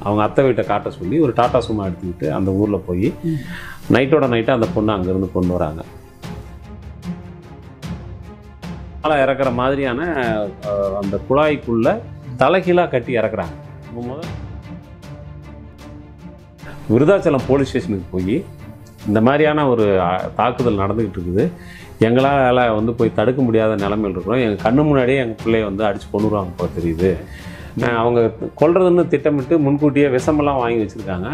அவங்க அத்தை வீட்டை காட்ட சொல்லி ஒரு டாட்டா சும்மா எடுத்துக்கிட்டு அந்த ஊரில் போய் நைட்டோட நைட்டாக அந்த பொண்ணை அங்கேருந்து கொண்டு வராங்க. ஆளை இறக்குற மாதிரியான அந்த குழாய்க்குள்ளே தலைகீழாக கட்டி இறக்குறாங்க. முதல் விருதாச்சலம் போலீஸ் ஸ்டேஷனுக்கு போய் இந்த மாதிரியான ஒரு தாக்குதல் நடந்துக்கிட்டு இருக்குது, எங்களால் வந்து போய் தடுக்க முடியாத நிலைமையில் இருக்கிறோம், எங்கள் கண்ணு முன்னாடியே எங்கள் பிள்ளைய வந்து அடித்து கொண்டுருவாங்க போல தெரியுது, அவங்க கொல்றதுன்னு திட்டமிட்டு முன்கூட்டியே விஷமெல்லாம் வாங்கி வச்சுருக்காங்க.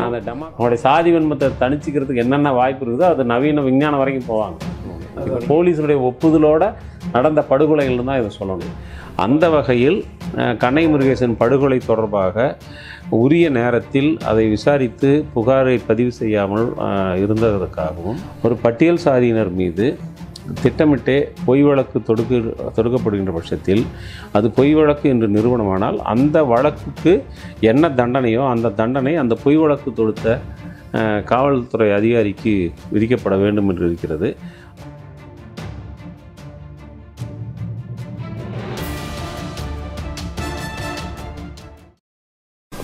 அந்த அவங்களுடைய சாதி வன்மத்தை தணிச்சிக்கிறதுக்கு என்னென்ன வாய்ப்பு இருக்குதோ அது நவீன விஞ்ஞானம் வரைக்கும் போவாங்க. போலீஸுடைய ஒப்புதலோடு நடந்த படுகொலைகள் தான் இதை சொல்லணும். அந்த வகையில் கண்ணகி முருகேசன் படுகொலை தொடர்பாக உரிய நேரத்தில் அதை விசாரித்து புகாரை பதிவு செய்யாமல் இருந்ததற்காகவும் ஒரு பட்டியல் சாதியினர் மீது திட்டமிட்டே பொய் வழக்கு தொடுக்கப்படுகின்ற பட்சத்தில் அது பொய் வழக்கு என்று நிறுவனமானால் அந்த வழக்குக்கு என்ன தண்டனையோ அந்த தண்டனை அந்த பொய் வழக்கு தொடுத்த காவல்துறை அதிகாரிக்கு விதிக்கப்பட வேண்டும் என்று இருக்கிறது.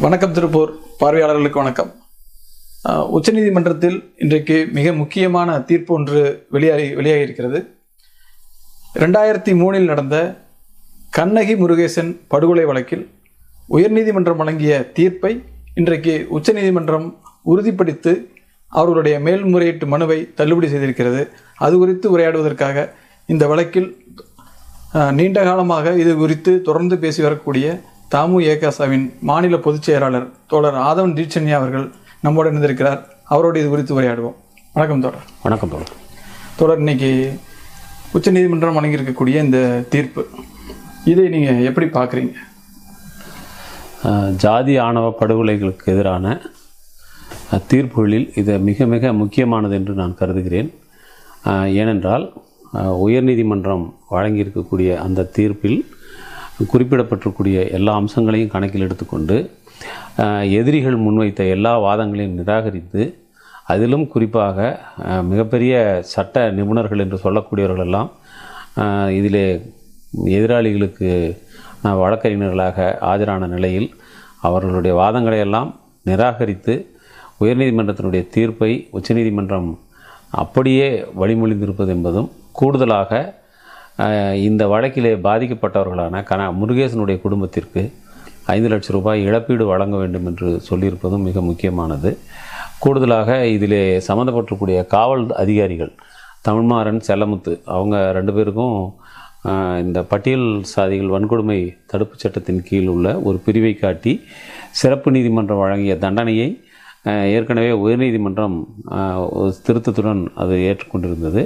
வணக்கம் திருப்பூர் பார்வையாளர்களுக்கு வணக்கம். உச்சநீதிமன்றத்தில் இன்றைக்கு மிக முக்கியமான தீர்ப்பு ஒன்று வெளியாகியிருக்கிறது. 2003 நடந்த கண்ணகி முருகேசன் படுகொலை வழக்கில் உயர்நீதிமன்றம் வழங்கிய தீர்ப்பை இன்றைக்கு உச்சநீதிமன்றம் உறுதிப்படுத்தி அவர்களுடைய மேல்முறையீட்டு மனுவை தள்ளுபடி செய்திருக்கிறது. அது குறித்து உரையாடுவதற்காக இந்த வழக்கில் நீண்ட காலமாக இது குறித்து தொடர்ந்து பேசி வரக்கூடிய தமுஎகவின் மாநில பொதுச் செயலாளர் தோழர் ஆதவன் தீட்சண்யா அவர்கள் நம்மோடு இணைந்திருக்கிறார். அவரோடு இது குறித்து உரையாடுவோம். வணக்கம் தோழர். வணக்கம் தோழர். தோழர், இன்னைக்கு உச்சநீதிமன்றம் வழங்கியிருக்கக்கூடிய இந்த தீர்ப்பு, இதை நீங்கள் எப்படி பார்க்குறீங்க? ஜாதி ஆணவ படுகொலைகளுக்கு எதிரான தீர்ப்புகளில் இது மிக மிக முக்கியமானது என்று நான் கருதுகிறேன். ஏனென்றால் உயர்நீதிமன்றம் வழங்கியிருக்கக்கூடிய அந்த தீர்ப்பில் குறிப்பிடப்பட்டிருக்கூடிய எல்லா அம்சங்களையும் கணக்கில் எடுத்துக்கொண்டு எதிரிகள் முன்வைத்த எல்லா வாதங்களையும் நிராகரித்து, அதிலும் குறிப்பாக மிகப்பெரிய சட்ட நிபுணர்கள் என்று சொல்லக்கூடியவர்களெல்லாம் இதிலே எதிராளிகளுக்கு வழக்கறிஞர்களாக ஆஜரான நிலையில் அவர்களுடைய வாதங்களை எல்லாம் நிராகரித்து உயர்நீதிமன்றத்தினுடைய தீர்ப்பை உச்சநீதிமன்றம் அப்படியே வழிமொழிந்திருப்பது என்பதும், கூடுதலாக இந்த வழக்கிலே பாதிக்கப்பட்டவர்களான முருகேசனுடைய குடும்பத்திற்கு 5 லட்சம் ரூபாய் இழப்பீடு வழங்க வேண்டும் என்று சொல்லியிருப்பதும் மிக முக்கியமானது. கூடுதலாக இதிலே சம்மந்தப்பட்டிருக்கூடிய காவல் அதிகாரிகள் தமிழ்மாறன், செல்லமுத்து, அவங்க 2 பேருக்கும் இந்த பட்டியல் சாதிகள் வன்கொடுமை தடுப்புச் சட்டத்தின் கீழ் உள்ள ஒரு பிரிவை காட்டி சிறப்பு நீதிமன்றம் வழங்கிய தண்டனையை ஏற்கனவே உயர்நீதிமன்றம் திருத்தத்துடன் அது ஏற்றுக்கொண்டிருந்தது.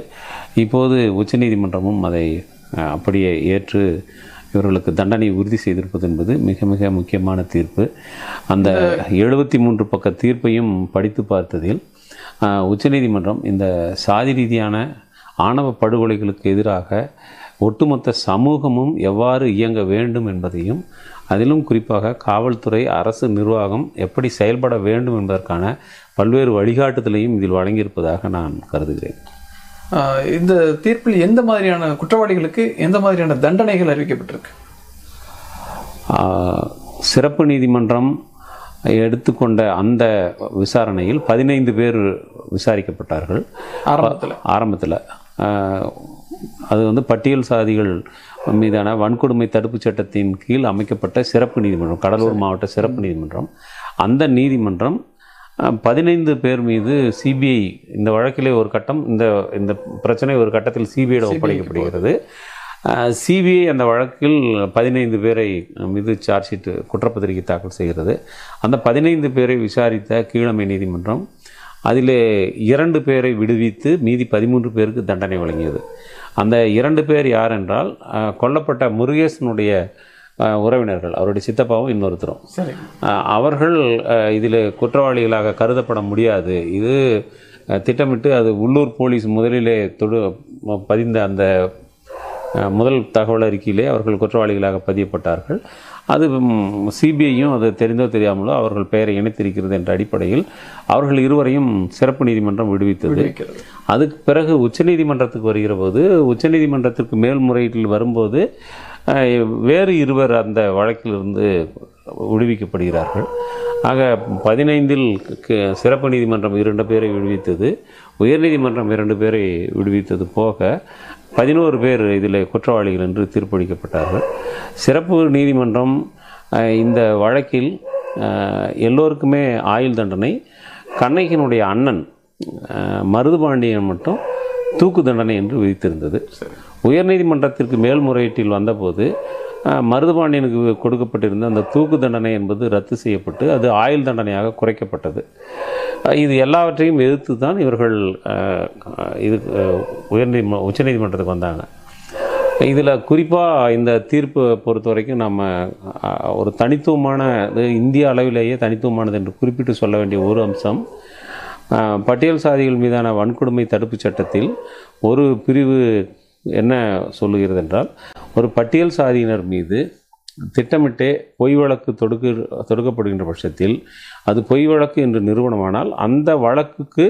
இப்போது உச்சநீதிமன்றமும் அதை அப்படியே ஏற்று இவர்களுக்கு தண்டனை உறுதி செய்திருப்பது என்பது மிக மிக முக்கியமான தீர்ப்பு. அந்த 73 பக்க தீர்ப்பையும் படித்து பார்த்ததில் உச்சநீதிமன்றம் இந்த சாதி ரீதியான ஆணவ படுகொலைகளுக்கு எதிராக ஒட்டுமொத்த சமூகமும் எவ்வாறு இயங்க வேண்டும் என்பதையும், அதிலும் குறிப்பாக காவல்துறை அரசு நிர்வாகம் எப்படி செயல்பட வேண்டும் என்பதற்கான பல்வேறு வழிகாட்டுதலையும் இதில் வழங்கியிருப்பதாக நான் கருதுகிறேன். இந்த தீர்ப்பில் எந்த மாதிரியான குற்றவாளிகளுக்கு எந்த மாதிரியான தண்டனைகள் அறிவிக்கப்பட்டிருக்கு? சிறப்பு நீதிமன்றம் எடுத்துக்கொண்ட அந்த விசாரணையில் 15 பேர் விசாரிக்கப்பட்டார்கள். ஆரம்பத்தில் அது வந்து பட்டியல் சாதிகள் மீதான வன்கொடுமை தடுப்புச் சட்டத்தின் கீழ் அமைக்கப்பட்ட சிறப்பு நீதிமன்றம், கடலூர் மாவட்ட சிறப்பு நீதிமன்றம். அந்த நீதிமன்றம் 15 பேர் மீது சிபிஐ, இந்த வழக்கிலே ஒரு கட்டம், இந்த பிரச்சனை ஒரு கட்டத்தில் சிபிஐயிடம் ஒப்படைக்கப்படுகிறது. சிபிஐ அந்த வழக்கில் 15 பேரை மீது சார்ஜ் ஷீட் குற்றப்பத்திரிகை தாக்கல் செய்கிறது. அந்த 15 பேரை விசாரித்த கீழமை நீதிமன்றம் அதிலே 2 பேரை விடுவித்து மீதி 13 பேருக்கு தண்டனை வழங்கியது. அந்த 2 பேர் யார் என்றால், கொல்லப்பட்ட முருகேசனுடைய உறவினர்கள், அவருடைய சித்தப்பாவும் இன்னொருத்தரும். அவர்கள் இதில் குற்றவாளிகளாக கருதப்பட முடியாது. இது திட்டமிட்டு அது உள்ளூர் போலீஸ் முதலிலே பதிந்த அந்த முதல் தகவல் அறிக்கையிலே அவர்கள் குற்றவாளிகளாக பதியப்பட்டார்கள். அது சிபிஐயும் அது தெரிந்தோ தெரியாமலோ அவர்கள் பெயரை இணைத்திருக்கிறது என்ற அடிப்படையில் அவர்கள் இருவரையும் சிறப்பு நீதிமன்றம் விடுவித்தது. அதுக்கு பிறகு உச்சநீதிமன்றத்துக்கு வருகிற போது, உச்சநீதிமன்றத்திற்கு மேல்முறையீட்டில் வரும்போது வேறு 2 அந்த வழக்கிலிருந்து விடுவிக்கப்படுகிறார்கள். ஆக 15இல் சிறப்பு நீதிமன்றம் 2 பேரை விடுவித்தது, உயர்நீதிமன்றம் 2 பேரை விடுவித்தது போக 11 பேர் இதில் குற்றவாளிகள் என்று தீர்ப்பளிக்கப்பட்டார்கள். சிறப்பு நீதிமன்றம் இந்த வழக்கில் எல்லோருக்குமே ஆயுள் தண்டனை, கண்ணகியினுடைய அண்ணன் மருதுபாண்டியன் மட்டும் தூக்கு தண்டனை என்று விதித்திருந்தது. உயர்நீதிமன்றத்திற்கு மேல்முறையீட்டில் வந்தபோது மருதுபாண்டியனுக்கு கொடுக்கப்பட்டிருந்த அந்த தூக்கு தண்டனை என்பது ரத்து செய்யப்பட்டு அது ஆயுள் தண்டனையாக குறைக்கப்பட்டது. இது எல்லாவற்றையும் எதிர்த்து தான் இவர்கள் உச்சநீதிமன்றத்துக்கு வந்தாங்க. இதில் குறிப்பாக இந்த தீர்ப்பு பொறுத்த வரைக்கும் நம்ம ஒரு தனித்துவமான, இந்திய அளவிலேயே தனித்துவமானது என்று குறிப்பிட்டு சொல்ல வேண்டிய ஒரு அம்சம், பட்டியல் சாதிகள் மீதான வன்கொடுமை தடுப்பு சட்டத்தில் ஒரு பிரிவு என்ன சொல்லுகிறது என்றால், ஒரு பட்டியல் சாதியினர் மீது திட்டமிட்டே பொய் வழக்கு தொடுக்கப்படுகின்ற பட்சத்தில் அது பொய் வழக்கு என்று நிறுவனமானால் அந்த வழக்குக்கு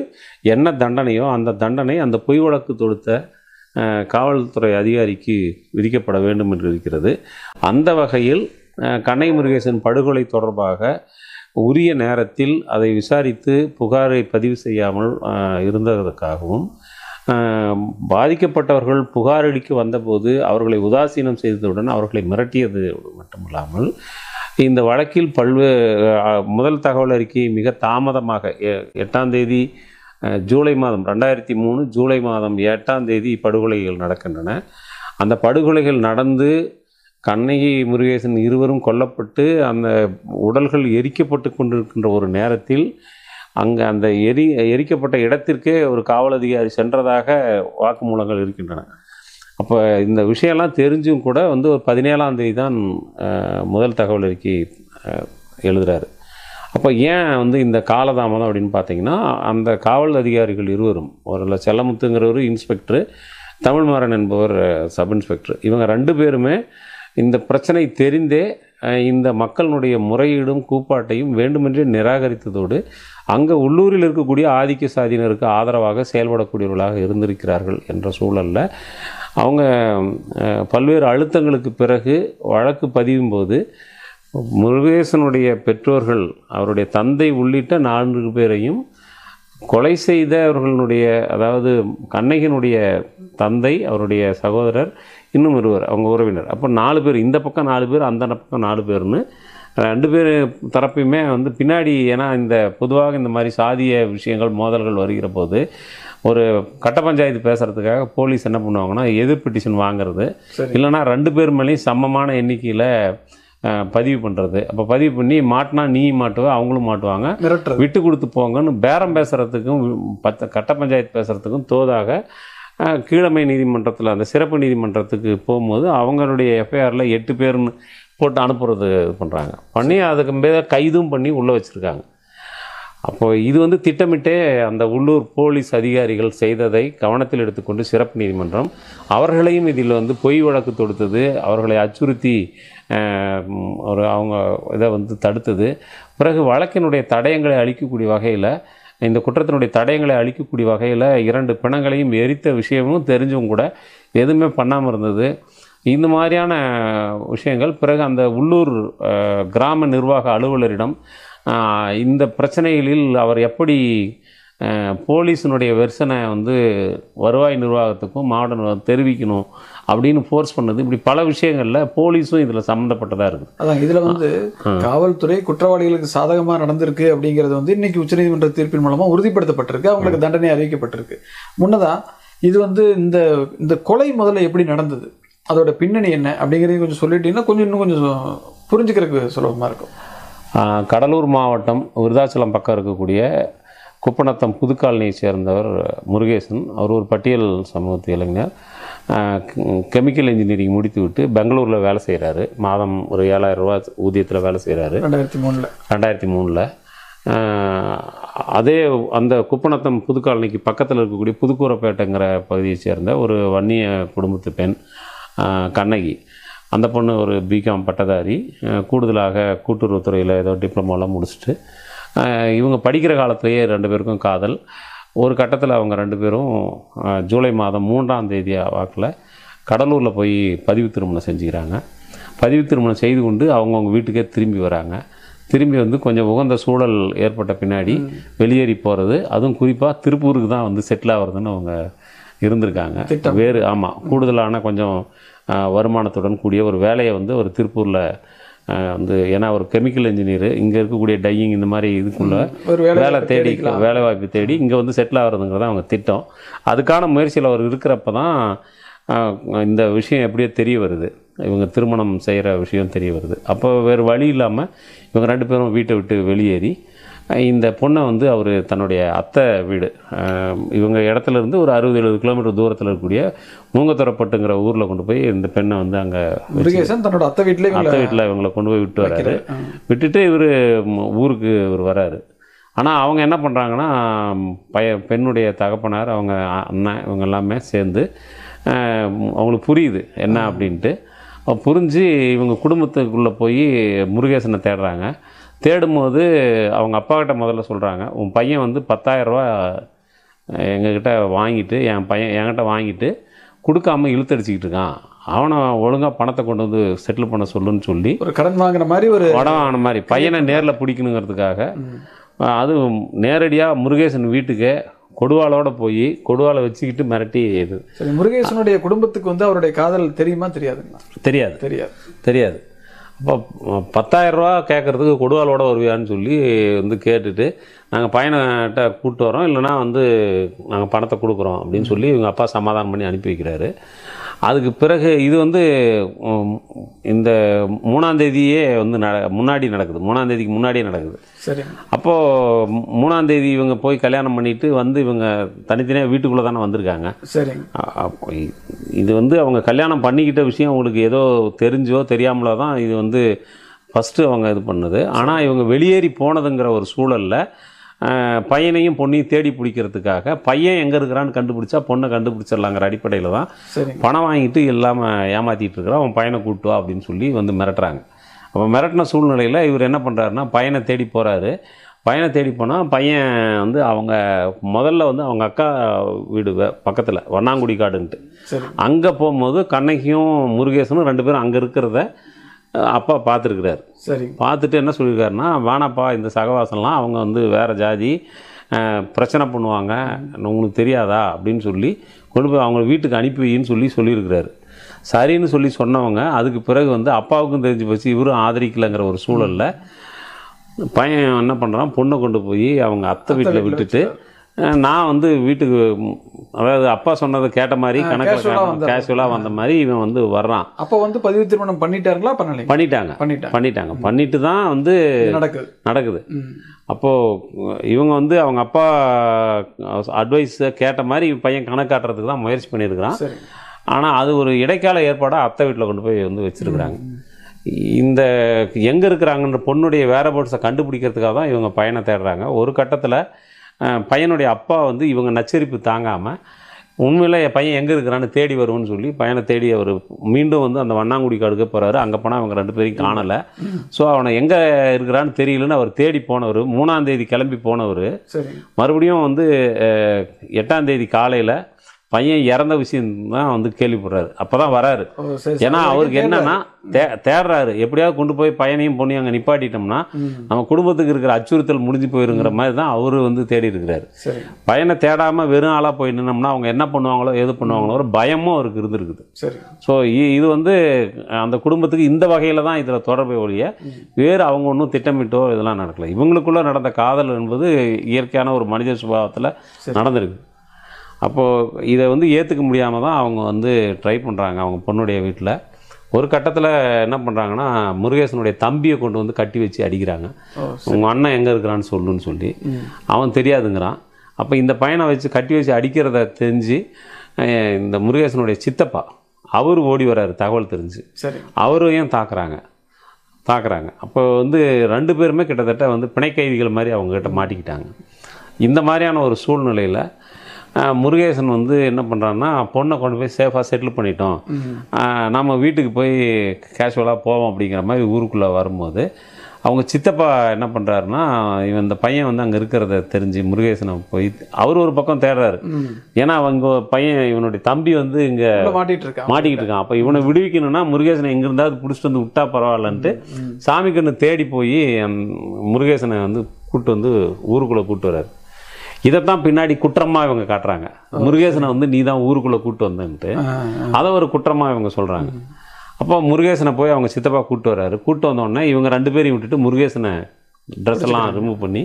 என்ன தண்டனையோ அந்த தண்டனை அந்த பொய் வழக்கு தொடுத்த காவல்துறை அதிகாரிக்கு விதிக்கப்பட வேண்டும் என்று இருக்கிறது. அந்த வகையில் கண்ணகி முருகேசன் படுகொலை தொடர்பாக உரிய நேரத்தில் அதை விசாரித்து புகாரை பதிவு செய்யாமல் இருந்ததற்காகவும், பாதிக்கப்பட்டவர்கள் புகாரளிக்க வந்தபோது அவர்களை உதாசீனம் செய்ததுடன் அவர்களை மிரட்டியது மட்டுமில்லாமல் இந்த வழக்கில் முதல் தகவல் அறிக்கை மிக தாமதமாக 8ஆம் தேதி ஜூலை மாதம் 2003 ஜூலை மாதம் 8ஆம் தேதி படுகொலைகள் நடக்கின்றன. அந்த படுகொலைகள் நடந்து கண்ணகி முருகேசன் இருவரும் கொல்லப்பட்டு அந்த உடல்கள் எரிக்கப்பட்டு கொண்டிருக்கின்ற ஒரு நேரத்தில் அங்கே அந்த எரிக்கப்பட்ட இடத்திற்கே ஒரு காவல் அதிகாரி சென்றதாக வாக்குமூலங்கள் இருக்கின்றன. அப்போ இந்த விஷயம்லாம் தெரிஞ்சும் கூட ஒரு 17ஆம் தேதி தான் முதல் தகவல் அறிக்கை எழுதுகிறாரு. அப்போ ஏன் இந்த காலதாமதம் அப்படின்னு பார்த்தீங்கன்னா, அந்த காவல் அதிகாரிகள் இருவரும், ஒரு செல்லமுத்துங்கிறவர் இன்ஸ்பெக்டர், தமிழ்மாறன் என்பவர் சப் இன்ஸ்பெக்டர், இவங்க 2 பேருமே இந்த பிரச்சனை தெரிந்தே இந்த மக்களுடைய முறையீடும் கூப்பாட்டையும் வேண்டுமென்றே நிராகரித்ததோடு அங்கே உள்ளூரில் இருக்கக்கூடிய ஆதிக்க சாதியினருக்கு ஆதரவாக செயல்படக்கூடியவர்களாக இருந்திருக்கிறார்கள் என்ற சூழலில் அவங்க பல்வேறு அழுத்தங்களுக்கு பிறகு வழக்கு பதியும் போது முருகேசனுடைய பெற்றோர்கள், அவருடைய தந்தை உள்ளிட்ட 4 பேரையும் கொலை செய்தவர்களுடைய, அதாவது கண்ணகியினுடைய தந்தை, அவருடைய சகோதரர், இன்னும் ஒருவர் அவங்க உறவினர், அப்போ 4 பேர், இந்த பக்கம் 4 பேர் அந்த பக்கம் 4 பேர்னு 2 பேர் தரப்பையுமே பின்னாடி, ஏன்னா இந்த பொதுவாக இந்த மாதிரி சாதிய விஷயங்கள் மோதல்கள் வருகிற போது ஒரு கட்ட பஞ்சாயத்து பேசுகிறதுக்காக போலீஸ் என்ன பண்ணுவாங்கன்னா எதிர் பெட்டிஷன் வாங்கிறது, இல்லைனா 2 பேர் மேலேயும் சமமான எண்ணிக்கையில் பதிவு பண்ணுறது. அப்போ பதிவு பண்ணி மாட்டினா நீ மாட்டுவ, அவங்களும் மாட்டுவாங்க, விட்டு கொடுத்து போங்கன்னு பேரம் பேசுகிறதுக்கும் கட்ட பஞ்சாயத்து பேசுகிறதுக்கும் தோதாக கீழமை நீதிமன்றத்தில் அந்த சிறப்பு நீதிமன்றத்துக்கு போகும்போது அவங்களுடைய எஃப்ஐஆரில் 8 பேர்னு போட்டு அனுப்புறது பண்ணுறாங்க. பண்ணி அதுக்கு மேலே கைதும் பண்ணி உள்ளே வச்சுருக்காங்க. அப்போது இது திட்டமிட்டே அந்த உள்ளூர் போலீஸ் அதிகாரிகள் செய்ததை கவனத்தில் எடுத்துக்கொண்டு சிறப்பு நீதிமன்றம் அவர்களையும் இதில் பொய் வழக்கு தொடுத்தது, அவர்களை அச்சுறுத்தி அவங்க இதை தடுத்தது. பிறகு வழக்கினுடைய தடயங்களை அளிக்கக்கூடிய வகையில், இந்த குற்றத்தினுடைய தடயங்களை அளிக்கக்கூடிய வகையில் 2 பிணங்களையும் எரித்த விஷயமும் தெரிஞ்சும் கூட எதுவுமே பண்ணாமல் இருந்தது. இந்த மாதிரியான விஷயங்கள் பிறகு அந்த உள்ளூர் கிராம நிர்வாக அலுவலரிடம் இந்த பிரச்சனைகளில் அவர் எப்படி போலீஸினுடைய வெர்ஷனை வருவாய் நிர்வாகத்துக்கும் மாவட்ட நிர்வாகம் தெரிவிக்கணும் அப்படின்னு ஃபோர்ஸ் பண்ணது, இப்படி பல விஷயங்களில் போலீஸும் இதில் சம்மந்தப்பட்டதாக இருக்குது. அதான் இதில் காவல்துறை குற்றவாளிகளுக்கு சாதகமாக நடந்திருக்கு அப்படிங்கிறது இன்னைக்கு உச்சநீதிமன்ற தீர்ப்பின் மூலமாக உறுதிப்படுத்தப்பட்டிருக்கு, அவங்களுக்கு தண்டனை அறிவிக்கப்பட்டிருக்கு. முன்னதாக இது இந்த கொலை முதல்ல எப்படி நடந்தது, அதோட பின்னணி என்ன அப்படிங்கிறத கொஞ்சம் சொல்லிட்டீங்கன்னா இன்னும் கொஞ்சம் புரிஞ்சுக்கிறதுக்கு சுலபமாக இருக்கும். கடலூர் மாவட்டம் விருதாச்சலம் பக்கம் இருக்கக்கூடிய குப்பநத்தம் புதுக்காலனியை சேர்ந்தவர் முருகேசன். அவர் ஒரு பட்டியல் சமூகத்து இளைஞர். கெமிக்கல் இன்ஜினியரிங் முடித்துவிட்டு பெங்களூரில் வேலை செய்கிறாரு. மாதம் ஒரு 7,000 ரூபா ஊதியத்தில் வேலை செய்கிறாரு. 2003 அதே அந்த குப்பநத்தம் புதுக்காலனிக்கு பக்கத்தில் இருக்கக்கூடிய புதுக்கூரப்பேட்டைங்கிற பகுதியை சேர்ந்த ஒரு வன்னிய குடும்பத்து பெண் கண்ணகி. அந்த பொண்ணு ஒரு பிகாம் பட்டதாரி, கூடுதலாக கூட்டுறவுத்துறையில் ஏதோ டிப்ளமோலாம் முடிச்சுட்டு இவங்க படிக்கிற காலத்திலேயே 2 பேருக்கும் காதல். ஒரு கட்டத்தில் அவங்க 2 பேரும் ஜூலை மாதம் 3ஆம் தேதி வாக்கில் கடலூரில் போய் பதிவு திருமணம் செஞ்சுக்கிறாங்க. பதிவு திருமணம் செய்து கொண்டு அவங்கவுங்க வீட்டுக்கே திரும்பி வராங்க. திரும்பி வந்து கொஞ்சம் உகந்த சூழல் ஏற்பட்ட பின்னாடி வெளியேறி போகிறது, அதுவும் குறிப்பாக திருப்பூருக்கு தான் வந்து செட்டில் ஆகிறதுன்னு அவங்க இருந்திருக்காங்க. வேறு கூடுதலான கொஞ்சம் வருமானத்துடன் கூடிய ஒரு வேலையை வந்து ஒரு திருப்பூரில் வந்து, ஏன்னா ஒரு கெமிக்கல் இன்ஜினியர், இங்கே இருக்கக்கூடிய டையிங் இந்த மாதிரி இதுக்குள்ள வேலை வாய்ப்பு தேடி இங்கே வந்து செட்டில் ஆகிறதுங்கிறத அவங்க திட்டம். அதுக்கான முயற்சியில் அவர் இருக்கிறப்ப தான் இந்த விஷயம் எப்படியோ தெரிய வருது, இவங்க திருமணம் செய்கிற விஷயம் தெரிய வருது. அப்போ வேறு வழி இல்லாமல் இவங்க 2 பேரும் வீட்டை விட்டு வெளியேறி இந்த பொண்ணை வந்து அவர் தன்னுடைய அத்தை வீடு, இவங்க இடத்துலேருந்து ஒரு 60-70 கிலோமீட்டர் தூரத்தில் இருக்கக்கூடிய மூங்கத்துறப்பட்டுங்கிற ஊரில் கொண்டு போய் இந்த பெண்ணை வந்து அங்கே தன்னோட அத்தை வீட்டில் இவங்களை கொண்டு போய் விட்டு வர்றாரு. விட்டுட்டு இவர் ஊருக்கு இவர் வராரு. ஆனால் அவங்க என்ன பண்ணுறாங்கன்னா, பெண்ணுடைய தகப்பனார், அவங்க அண்ணன், இவங்க எல்லாமே சேர்ந்து அவங்களுக்கு புரியுது என்ன அப்படின்ட்டு. புரிஞ்சு இவங்க குடும்பத்துக்குள்ளே போய் முருகேசனை தேடுறாங்க. தேடும்போது அவங்க அப்பாக்கிட்ட முதல்ல சொல்கிறாங்க, உன் பையன் வந்து 10,000 ரூபா எங்ககிட்ட வாங்கிட்டு, என்கிட்ட வாங்கிட்டு கொடுக்காமல் இழுத்தடிச்சிக்கிட்டு இருக்கான், அவனை ஒழுங்காக பணத்தை கொண்டு வந்து செட்டில் பண்ண சொல்லுன்னு சொல்லி ஒரு கடன் வாங்கின மாதிரி, ஒரு கடன் வாங்கின மாதிரி பையனை நேரில் பிடிக்கணுங்கிறதுக்காக அது நேரடியாக முருகேசன் வீட்டுக்கு கொடுவாளோட போய் கொடுவாளை வச்சுக்கிட்டு மிரட்டி இது. சரி, முருகேசனுடைய குடும்பத்துக்கு வந்து அவருடைய காதல் தெரியுமா தெரியாதுங்களா? தெரியாது. அப்போ 10,000 ரூபா கேட்குறதுக்கு கொடுவாளோட வருவியான்னு சொல்லி வந்து கேட்டுட்டு, நாங்கள் பையன்கிட்ட கூப்பிட்டு வரோம், இல்லைனா வந்து நாங்கள் பணத்தை கொடுக்குறோம் அப்படின்னு சொல்லி இவங்க அப்பா சமாதானம் பண்ணி அனுப்பி வைக்கிறாரு. அதுக்கு பிறகு இது வந்து இந்த 3ஆம் தேதியே வந்து முன்னாடி நடக்குது, 3ஆம் தேதிக்கு முன்னாடியே நடக்குது. சரி. அப்போது 3ஆம் தேதி இவங்க போய் கல்யாணம் பண்ணிட்டு வந்து இவங்க தனித்தனியாக வீட்டுக்குள்ளே தானே வந்திருக்காங்க. சரி. இது வந்து அவங்க கல்யாணம் பண்ணிக்கிட்ட விஷயம் அவங்களுக்கு ஏதோ தெரிஞ்சோ தெரியாமலோ தான் இது வந்து ஃபஸ்ட்டு அவங்க இது பண்ணுது. ஆனால் இவங்க வெளியேறி போனதுங்கிற ஒரு சூழலில் பையனையும் பொண்ணையும் தேடி பிடிக்கிறதுக்காக பையன் எங்கே இருக்கிறான்னு கண்டுபிடிச்சா பொண்ணை கண்டுபிடிச்சிடலாங்கிற அடிப்படையில் தான் பணம் வாங்கிட்டு இல்லாமல் ஏமாற்றிட்டு இருக்கிறான், அவன் பையனை கூட்டுவா அப்படின்னு சொல்லி வந்து மிரட்டுறாங்க. அப்போ மிரட்டின சூழ்நிலையில் இவர் என்ன பண்ணுறாருன்னா, பையனை தேடி போகிறாரு. பையனை தேடி போனால் பையன் வந்து அவங்க முதல்ல வந்து அவங்க அக்கா வீடு பக்கத்தில் வண்ணாங்குடி காடுன்ட்டு அங்கே போகும்போது கண்ணகியும் முருகேசனும் 2 பேரும் அங்கே இருக்கிறத அப்பா பார்த்துருக்குறாரு. சரி. பார்த்துட்டு என்ன சொல்லியிருக்காருன்னா, வேணாப்பா இந்த சகவாசம்லாம், அவங்க வந்து வேறு ஜாதி, பிரச்சனை பண்ணுவாங்க, உங்களுக்கு தெரியாதா அப்படின்னு சொல்லி கொண்டு போய் அவங்க வீட்டுக்கு அனுப்பி வைன்னு சொல்லியிருக்கிறாரு. சரின்னு சொல்லி சொன்னவங்க அதுக்கு பிறகு வந்து அப்பாவுக்கும் தெரிஞ்சு போச்சு, இவரும் ஆதரிக்கலைங்கிற ஒரு சூழலில் பையன் என்ன பண்ணுறான், பொண்ணை கொண்டு போய் அவங்க அத்தை வீட்டில் விட்டுட்டு நான் வந்து வீட்டுக்கு, அதாவது அப்பா சொன்னதை கேட்ட மாதிரி கணக்கில் கேஷுவலாக வந்த மாதிரி இவன் வந்து வர்றான். அப்போ வந்து பதிவு திருமணம் பண்ணிட்டாங்களா? பண்ணிட்டு தான் வந்து நடக்குது. அப்போது இவங்க வந்து அவங்க அப்பா அட்வைஸை கேட்ட மாதிரி பையன் கணக்கு காட்டுறதுக்கு தான் முயற்சி பண்ணியிருக்கிறான். ஆனால் அது ஒரு இடைக்கால ஏற்பாடாக அத்தை வீட்டில் கொண்டு போய் வந்து வச்சுருக்குறாங்க. இந்த எங்கே இருக்கிறாங்கன்ற பொண்ணுடைய வேரபோட்ஸை கண்டுபிடிக்கிறதுக்காக தான் இவங்க பையனை தேடுறாங்க. ஒரு கட்டத்தில் பையனுடைய அப்பா வந்து இவங்க நச்சரிப்பு தாங்காமல் உண்மையில் என் பையன் எங்கே இருக்கிறான்னு தேடி வருவோன்னு சொல்லி பையனை தேடி அவர் மீண்டும் வந்து அந்த வண்ணாங்குடி காடுக்கு போகிறாரு. அங்கே போனால் அவங்க 2 பேரையும் காணலை. ஸோ அவனை எங்கே இருக்கிறான்னு தெரியலன்னு அவர் தேடி போனவர், 3ஆம் தேதி கிளம்பி போனவர் மறுபடியும் வந்து 8ஆம் தேதி காலையில் பையன் இறந்த விஷயம் தான் வந்து கேள்விப்படுறாரு. அப்போ தான் வராரு. ஏன்னா அவருக்கு என்னன்னா தேடுறாரு, எப்படியாவது கொண்டு போய் பையனையும் பொண்ணையும் அங்கே நிப்பாட்டிட்டோம்னா நம்ம குடும்பத்துக்கு இருக்கிற அச்சுறுத்தல் முடிஞ்சு போயிருங்கிற மாதிரி தான் அவரு வந்து தேடி இருக்கிறாரு. பையனை தேடாமல் வெறும் ஆளாக போய் நின்னோம்னா அவங்க என்ன பண்ணுவாங்களோ எது பண்ணுவாங்களோ ஒரு பயமும் அவருக்கு இருந்திருக்குது. ஸோ இது வந்து அந்த குடும்பத்துக்கு இந்த வகையில் தான் இதில் தொடர்பை ஒழிய வேறு அவங்க ஒன்றும் திட்டமிட்டோ இதெல்லாம் நடக்கலை. இவங்களுக்குள்ளே நடந்த காதல் என்பது இயற்கையான ஒரு மனித சுபாவத்தில் நடந்திருக்கு. அப்போது இதை வந்து ஏற்றுக்க முடியாமல் தான் அவங்க வந்து ட்ரை பண்ணுறாங்க அவங்க பொண்ணுடைய வீட்டில். ஒரு கட்டத்தில் என்ன பண்ணுறாங்கன்னா, முருகேசனுடைய தம்பியை கொண்டு வந்து கட்டி வச்சு அடிக்கிறாங்க. உங்கள் அண்ணன் எங்கே இருக்கிறான்னு சொல்லுன்னு சொல்லி. அவன் தெரியாதுங்கிறான். அப்போ இந்த பையனை வச்சு கட்டி வச்சு அடிக்கிறத தெரிஞ்சு இந்த முருகேசனுடைய சித்தப்பா அவர் ஓடி வர்றாரு தகவல் தெரிஞ்சு. அவரையும் தாக்குறாங்க. அப்போ வந்து 2 பேருமே கிட்டத்தட்ட வந்து பிணை கைதிகள் மாதிரி அவங்ககிட்ட மாட்டிக்கிட்டாங்க. இந்த மாதிரியான ஒரு சூழ்நிலையில் முருகேசன் வந்து என்ன பண்ணுறான்னா, பொண்ணை கொண்டு போய் சேஃபாக செட்டில் பண்ணிட்டோம், நம்ம வீட்டுக்கு போய் கேஷுவலாக போவோம் அப்படிங்கிற மாதிரி ஊருக்குள்ளே வரும்போது அவங்க சித்தப்பா என்ன பண்ணுறாருன்னா, இவன் இந்த பையன் வந்து அங்கே இருக்கிறத தெரிஞ்சு முருகேசனை போய் அவர் ஒரு பக்கம் தேடுறாரு. ஏன்னா அவங்க பையன் இவனுடைய தம்பி வந்து இங்கே மாட்டிக்கிட்டு இருக்கான். அப்போ இவனை விடுவிக்கணும்னா முருகேசனை எங்கிருந்தாவது பிடிச்சிட்டு வந்து விட்டா பரவாயில்லன்ட்டு சாமி கண்ணு தேடி போய் முருகேசனை வந்து கூப்பிட்டு வந்து ஊருக்குள்ளே கூப்பிட்டு வர்றாரு. இதைத்தான் பின்னாடி குற்றமாக இவங்க காட்டுறாங்க. முருகேசனை வந்து நீ தான் ஊருக்குள்ளே கூப்பிட்டு வந்தேன்ட்டு அதை ஒரு குற்றமாக இவங்க சொல்கிறாங்க. அப்போ முருகேசனை போய் அவங்க சித்தப்பா கூப்பிட்டு வர்றாரு. கூப்பிட்டு வந்தோடனே இவங்க 2 பேரையும் விட்டுட்டு முருகேசனை ட்ரெஸ் எல்லாம் ரிமூவ் பண்ணி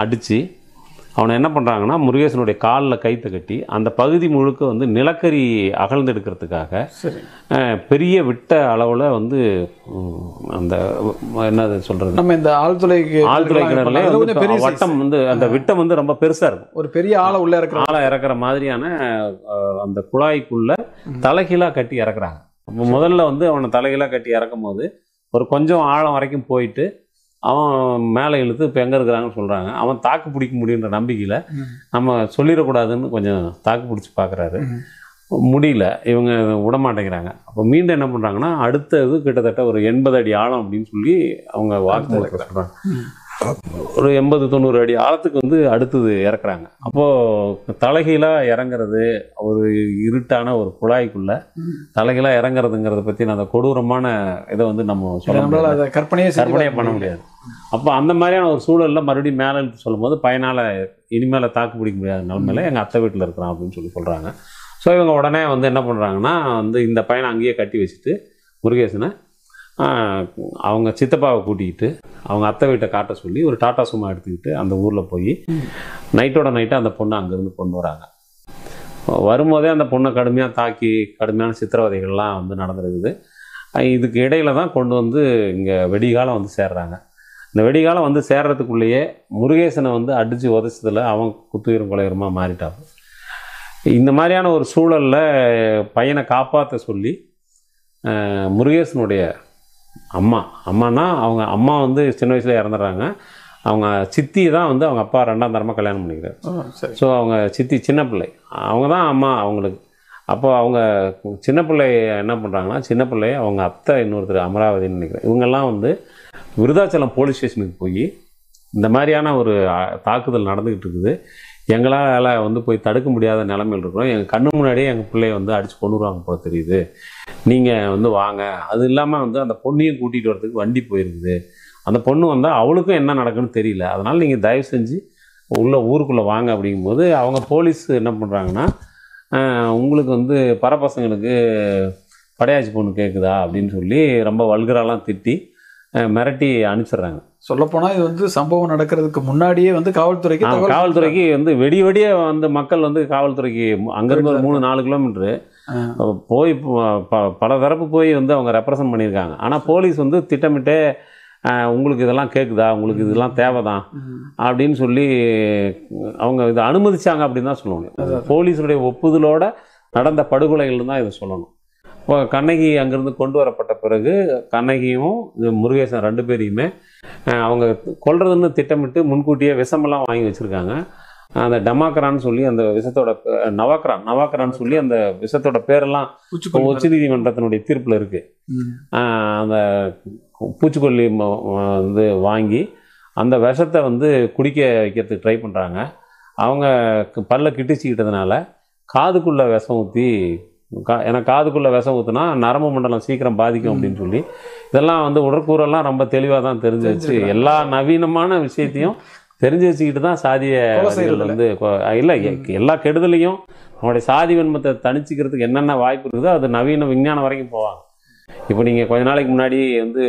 அடித்து அவனை என்ன பண்ணுறாங்கன்னா முருகேசனுடைய காலில் கைத்தை கட்டி அந்த பகுதி முழுக்க வந்து நிலக்கரி அகழ்ந்தெடுக்கிறதுக்காக பெரிய விட்ட அளவில் வந்து அந்த என்னது சொல்கிறது, நம்ம இந்த ஆழ்துளை கிணறுல வட்டம் வந்து அந்த விட்டம் வந்து ரொம்ப பெருசாக இருக்கும். ஒரு பெரிய ஆளை இறக்குற மாதிரியான அந்த குழாய்க்குள்ள தலைகீழாக கட்டி இறக்குறாங்க. அப்போ முதல்ல வந்து அவனை தலைகீழாக கட்டி இறக்கும் போது ஒரு கொஞ்சம் ஆழம் வரைக்கும் போயிட்டு அவன் மேலே இழுத்து இப்போ எங்கே இருக்கிறாங்கன்னு சொல்கிறாங்க. அவன் தாக்கு பிடிக்க முடியுன்ற நம்பிக்கையில் நம்ம சொல்லிடக்கூடாதுன்னு கொஞ்சம் தாக்கு பிடிச்சி பார்க்குறாரு. முடியல, இவங்க விடமாட்டேங்கிறாங்க. அப்போ மீண்டும் என்ன பண்ணுறாங்கன்னா அடுத்தது கிட்டத்தட்ட ஒரு 80 அடி ஆழம் அப்படின்னு சொல்லி அவங்க வாக்குமூலத்தில் சொல்கிறாங்க. ஒரு 80-90 அடி ஆழத்துக்கு வந்து அடுத்தது இறக்குறாங்க. அப்போது தலைகீழாக இறங்குறது ஒரு இருட்டான ஒரு குழாய்க்குள்ளே தலைகீழாக இறங்குறதுங்கிறத பற்றி அந்த கொடூரமான இதை வந்து நம்ம சொல்ல கற்பனையே பண்ண முடியாது. அப்போ அந்த மாதிரியான ஒரு சூழலில் மறுபடியும் மேலே இழுத்து சொல்லும் போது பையனால் இனிமேல் தாக்கு பிடிக்க முடியாத நிலைமையில எங்கள் அத்தை வீட்டில் இருக்கிறான் அப்படின்னு சொல்லி சொல்கிறாங்க. ஸோ இவங்க உடனே வந்து என்ன பண்ணுறாங்கன்னா வந்து இந்த பையனை அங்கேயே கட்டி வச்சுட்டு முருகேசனை அவங்க சித்தப்பாவை கூட்டிக்கிட்டு அவங்க அத்தை வீட்டை காட்ட சொல்லி ஒரு டாட்டா சும்மா எடுத்துக்கிட்டு அந்த ஊரில் போய் நைட்டோட நைட்டாக அந்த பொண்ணை அங்கேருந்து கொண்டு வராங்க. வரும்போதே அந்த பொண்ணை கடுமையாக தாக்கி கடுமையான சித்திரவதைகள்லாம் வந்து நடந்துருக்குது. இதுக்கு இடையில தான் கொண்டு வந்து இங்கே வெடிகாலம் வந்து சேர்றாங்க. இந்த வெடிகாலம் வந்து சேர்றதுக்குள்ளேயே முருகேசனை வந்து அடித்து உதச்சதில் அவன் குத்துயிரும் கொலையுரமாக மாறிட்டான். இந்த மாதிரியான ஒரு சூழலில் பையனை காப்பாற்ற சொல்லி முருகேசனுடைய அம்மானா அவங்க அம்மா வந்து சின்ன வயசில் இறந்துடுறாங்க. அவங்க சித்தி தான் வந்து அவங்க அப்பா 2ஆம் தரமாக கல்யாணம் பண்ணிக்கிறார். ஸோ அவங்க சித்தி சின்ன பிள்ளை, அவங்க தான் அம்மா அவங்களுக்கு. அப்போ அவங்க சின்ன பிள்ளை என்ன பண்ணுறாங்கன்னா சின்ன பிள்ளை அவங்க அத்தை இன்னொருத்தர் அமராவதின்னு நினைக்கிறேன், இவங்கெல்லாம் வந்து விருதாச்சலம் போலீஸ் ஸ்டேஷனுக்கு போய் இந்த மாதிரியான ஒரு தாக்குதல் நடந்துக்கிட்டு இருக்குது, எங்களால் வந்து போய் தடுக்க முடியாத நிலைமையில் இருக்கிறோம், எங்கள் கண்ணு முன்னாடியே எங்கள் பிள்ளைய வந்து அடித்து கொண்டுருவாங்க போல தெரியுது, நீங்கள் வந்து வாங்க. அது இல்லாமல் வந்து அந்த பொண்ணையும் கூட்டிகிட்டு வரதுக்கு வண்டி போயிருக்குது, அந்த பொண்ணு வந்தால் அவளுக்கும் என்ன நடக்குன்னு தெரியல, அதனால் நீங்கள் தயவு செஞ்சு ஊருக்குள்ளே வாங்க. அப்படிங்கும்போது அவங்க போலீஸ் என்ன பண்ணுறாங்கன்னா உங்களுக்கு வந்து பரப்பசங்களுக்கு படையாச்சி பொண்ணு கேட்குதா அப்படின்னு சொல்லி ரொம்ப வல்கராலாம் திட்டி மிரட்டி அனுப்பிச்சிடுறாங்க. சொல்லப்போனால் இது வந்து சம்பவம் நடக்கிறதுக்கு முன்னாடியே வந்து காவல்துறைக்கு வந்து வெடிய வந்து மக்கள் வந்து காவல்துறைக்கு அங்கேருந்து ஒரு 3-4 கிலோமீட்டரு போய் பல தரப்பு போய் வந்து அவங்க ரெப்ரசன்ட் பண்ணியிருக்காங்க. ஆனால் போலீஸ் வந்து திட்டமிட்டே உங்களுக்கு இதெல்லாம் கேட்குதா, உங்களுக்கு இதெல்லாம் தேவைதான் அப்படின்னு சொல்லி அவங்க இதை அனுமதிச்சாங்க அப்படின்னு தான் சொல்லணும். போலீஸுடைய ஒப்புதலோட நடந்த படுகொலைகள் தான் இதை சொல்லணும். இப்போ கண்ணகி அங்கேருந்து கொண்டு வரப்பட்ட பிறகு கண்ணகியும் முருகேசன் 2 பேரையுமே அவங்க கொல்றதுன்னு திட்டமிட்டு முன்கூட்டியே விஷமெல்லாம் வாங்கி வச்சுருக்காங்க. அந்த டமாக்கரான்னு சொல்லி அந்த விஷத்தோட நவாக்கரான்னு சொல்லி அந்த விஷத்தோட பேரெல்லாம் உச்ச நீதிமன்றத்தினுடைய தீர்ப்பில் இருக்குது. அந்த பூச்சிக்கொல்லி வந்து வாங்கி அந்த விஷத்தை வந்து குடிக்க வைக்கிறதுக்கு ட்ரை பண்ணுறாங்க. அவங்க பல்ல கிட்டிச்சிக்கிட்டதுனால காதுக்குள்ளே விஷம் ஊற்றி ஏன்னா காதுக்குள்ளே விஷம் ஊற்றுனா நரம்பு மண்டலம் சீக்கிரம் பாதிக்கும் அப்படின்னு சொல்லி இதெல்லாம் வந்து உடற்கூறெல்லாம் ரொம்ப தெளிவாக தான் தெரிஞ்சு வச்சு எல்லா நவீனமான விஷயத்தையும் தெரிஞ்சு வச்சுக்கிட்டு தான் சாதிய வந்து இல்லை எல்லா கெடுதலையும் அவனுடைய சாதி வன்மத்தை தணிச்சிக்கிறதுக்கு என்னென்ன வாய்ப்பு இருக்குதோ அது நவீன விஞ்ஞானம் வரைக்கும் போவாங்க. இப்போ நீங்கள் கொஞ்ச நாளைக்கு முன்னாடி வந்து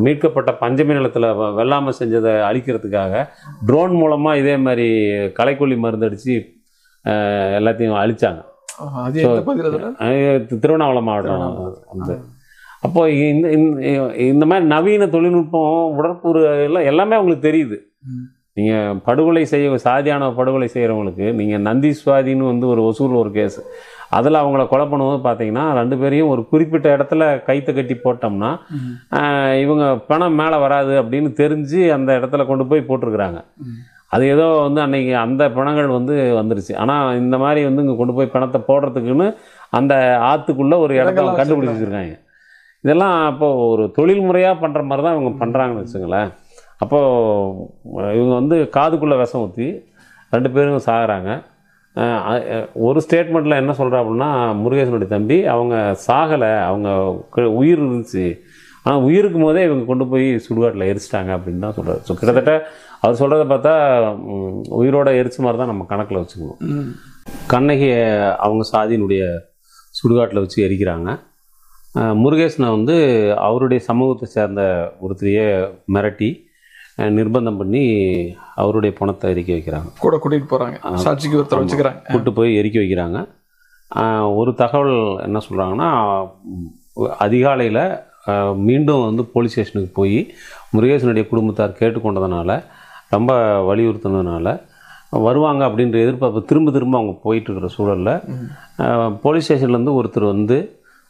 மீட்கப்பட்ட பஞ்சமி நிலத்தில் வெள்ளாமை செஞ்சதை அழிக்கிறதுக்காக ட்ரோன் மூலமாக இதே மாதிரி களைக்கொல்லி மருந்து அடித்து எல்லாத்தையும் அழிச்சாங்க. திருவண்ணாமலை மாவட்டம் வந்து அப்போ இந்த மாதிரி நவீன தொழில்நுட்பம் உடற்கூறு எல்லாம் எல்லாமே அவங்களுக்கு தெரியுது. நீங்கள் படுகொலை சாதியான படுகொலை செய்கிறவங்களுக்கு நீங்கள் நந்தி சுவாதின்னு வந்து ஒரு ஒசூரில் ஒரு கேஸ், அதில் அவங்கள கொலை பண்ணும்போது பார்த்தீங்கன்னா 2 பேரையும் ஒரு குறிப்பிட்ட இடத்துல கைத்தை கட்டி போட்டோம்னா இவங்க பணம் மேலே வராது அப்படின்னு தெரிஞ்சு அந்த இடத்துல கொண்டு போய் போட்டிருக்கிறாங்க. அது ஏதோ வந்து அன்னைக்கு அந்த பணங்கள் வந்து வந்துருச்சு. ஆனால் இந்த மாதிரி வந்து இங்கே கொண்டு போய் பணத்தை போடுறதுக்குன்னு அந்த ஆற்றுக்குள்ளே ஒரு இடத்த கண்டுபிடிச்சி வச்சுருக்காங்க. இதெல்லாம் அப்போது ஒரு தொழில் முறையாக பண்ணுற மாதிரி தான் இவங்க பண்ணுறாங்கன்னு வச்சுங்களேன். அப்போது இவங்க வந்து காதுக்குள்ளே விஷம் ஊற்றி 2 பேரும் சாகுறாங்க. ஒரு ஸ்டேட்மெண்ட்டில் என்ன சொல்கிறா அப்படின்னா, முருகேசனுடைய தம்பி அவங்க சாகலை, அவங்க உயிர் இருந்துச்சு, ஆனால் உயிருக்கும் போதே இவங்க கொண்டு போய் சுடுகாட்டில் எரிச்சிட்டாங்க அப்படின்னு தான் சொல்கிறார். ஸோ கிட்டத்தட்ட அவர் சொல்கிறத பார்த்தா உயிரோட எரிச்ச மாதிரி தான் நம்ம கணக்கில் வச்சுக்கணும். கண்ணகியை அவங்க சாதியினுடைய சுடுகாட்டில் வச்சு எரிக்கிறாங்க. முருகேசனை வந்து அவருடைய சமூகத்தை சேர்ந்த ஒருத்தரையே மிரட்டி நிர்பந்தம் பண்ணி அவருடைய பணத்தை எரிக்க வைக்கிறாங்க. கூட கூட்டிகிட்டு போகிறாங்க, சாட்சிக்கு ஒருத்தர் வச்சுக்கிறாங்க, கூப்பிட்டு போய் எரிக்க வைக்கிறாங்க. ஒரு தகவல் என்ன சொல்கிறாங்கன்னா, அதிகாலையில் மீண்டும் வந்து போலீஸ் ஸ்டேஷனுக்கு போய் முருகேசனுடைய குடும்பத்தார் கேட்டுக்கொண்டதுனால, ரொம்ப வலியுறுத்தினதுனால வருவாங்க அப்படின்ற எதிர்பார்ப்பு திரும்ப அவங்க போயிட்டு இருக்கிற சூழலில் போலீஸ் ஸ்டேஷன்லேருந்து ஒருத்தர் வந்து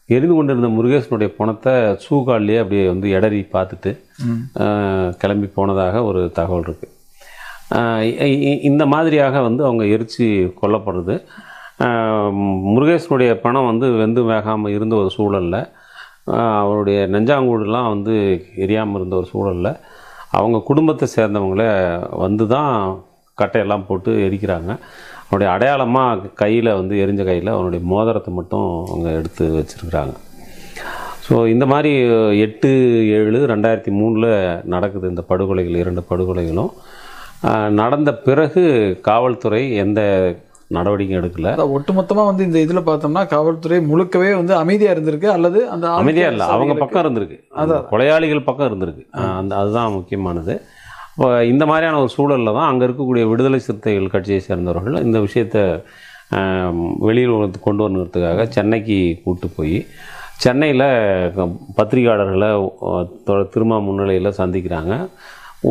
எரிந்து கொண்டிருந்த முருகேசனுடைய பணத்தை சூகால்லையே அப்படியே வந்து இடறி பார்த்துட்டு கிளம்பி போனதாக ஒரு தகவல் இருக்குது. இந்த மாதிரியாக வந்து அவங்க எரித்து கொல்லப்படுறது. முருகேசனுடைய பணம் வந்து வெந்து வேகாமல் இருந்த ஒரு சூழலில், அவருடைய நெஞ்சாங்கூடுலாம் வந்து எரியாமல் இருந்த ஒரு சூழலில் அவங்க குடும்பத்தை சேர்ந்தவங்கள வந்து தான் கட்டையெல்லாம் போட்டு எரிக்கிறாங்க. அவனுடைய அடையாளமாக கையில் வந்து எரிஞ்ச கையில் அவனுடைய மோதிரத்தை மட்டும் அவங்க எடுத்து வச்சுருக்கிறாங்க. ஸோ இந்த மாதிரி 8/7/2003 நடக்குது இந்த படுகொலைகள், 2 படுகொலைகளும். நடந்த பிறகு காவல்துறை எந்த நடவடிக்கை எடுக்கல. ஒட்டுமொத்தமாக வந்து இந்த இதில் பார்த்தோம்னா காவல்துறை முழுக்கவே வந்து அமைதியாக இருந்திருக்கு, அல்லது அந்த அமைதியாக இல்லை, அவங்க பக்கம் இருந்திருக்கு, அதான் கொலையாளிகள் பக்கம் இருந்திருக்கு. அதுதான் முக்கியமானது. இப்போ இந்த மாதிரியான ஒரு சூழலில் தான் அங்கே இருக்கக்கூடிய விடுதலை சிறுத்தைகள் கட்சியை சேர்ந்தவர்கள் இந்த விஷயத்தை வெளியில் கொண்டு வரணுங்கிறதுக்காக சென்னைக்கு கூப்பிட்டு போய் சென்னையில் பத்திரிகையாளர்களை திரும்ப முன்னிலையில் சந்திக்கிறாங்க.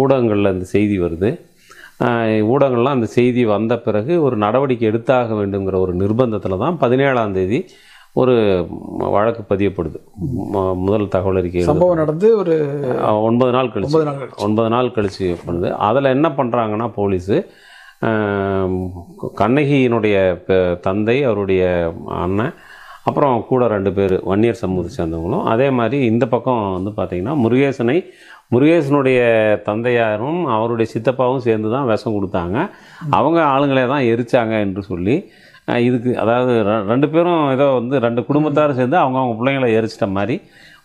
ஊடகங்களில் இந்த செய்தி வருது. ஊடகங்கள்லாம் அந்த செய்தி வந்த பிறகு ஒரு நடவடிக்கை எடுத்தாக வேண்டுங்கிற ஒரு நிர்பந்தத்தில் தான் 17ஆம் தேதி ஒரு வழக்கு பதியப்படுது. முதல் தகவல் அறிக்கை சம்பவம் நடந்து ஒரு 9 நாள் கழிச்சு பண்ணுது. அதில் என்ன பண்ணுறாங்கன்னா, போலீஸு கண்ணகியினுடைய தந்தை, அவருடைய அண்ணன், அப்புறம் கூட 2 பேர் வன்னியர் சமூகத்தை சேர்ந்தவங்களும், அதே மாதிரி இந்த பக்கம் வந்து பார்த்திங்கன்னா முருகேசனுடைய தந்தையாரும் அவருடைய சித்தப்பாவும் சேர்ந்து தான் விஷம் கொடுத்தாங்க, அவங்க ஆளுங்களே தான் எரிச்சாங்க என்று சொல்லி இதுக்கு, அதாவது 2 பேரும் ஏதோ வந்து 2 குடும்பத்தாரும் சேர்ந்து அவங்க பிள்ளைங்களை எரிச்சிட்ட மாதிரி